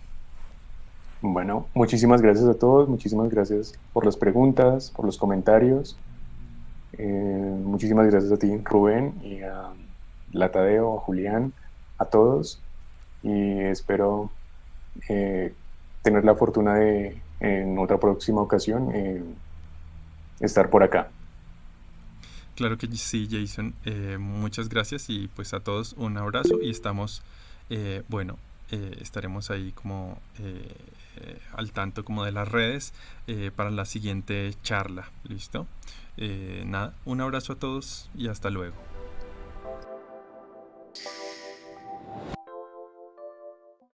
Bueno, muchísimas gracias a todos, muchísimas gracias por las preguntas, por los comentarios. Muchísimas gracias a ti, Rubén, y a Latadeo, a Julián, a todos. Y espero tener la fortuna de, en otra próxima ocasión, estar por acá. Claro que sí, Jason. Muchas gracias y pues a todos un abrazo y estamos, estaremos ahí como al tanto como de las redes para la siguiente charla. ¿Listo? Nada, un abrazo a todos y hasta luego.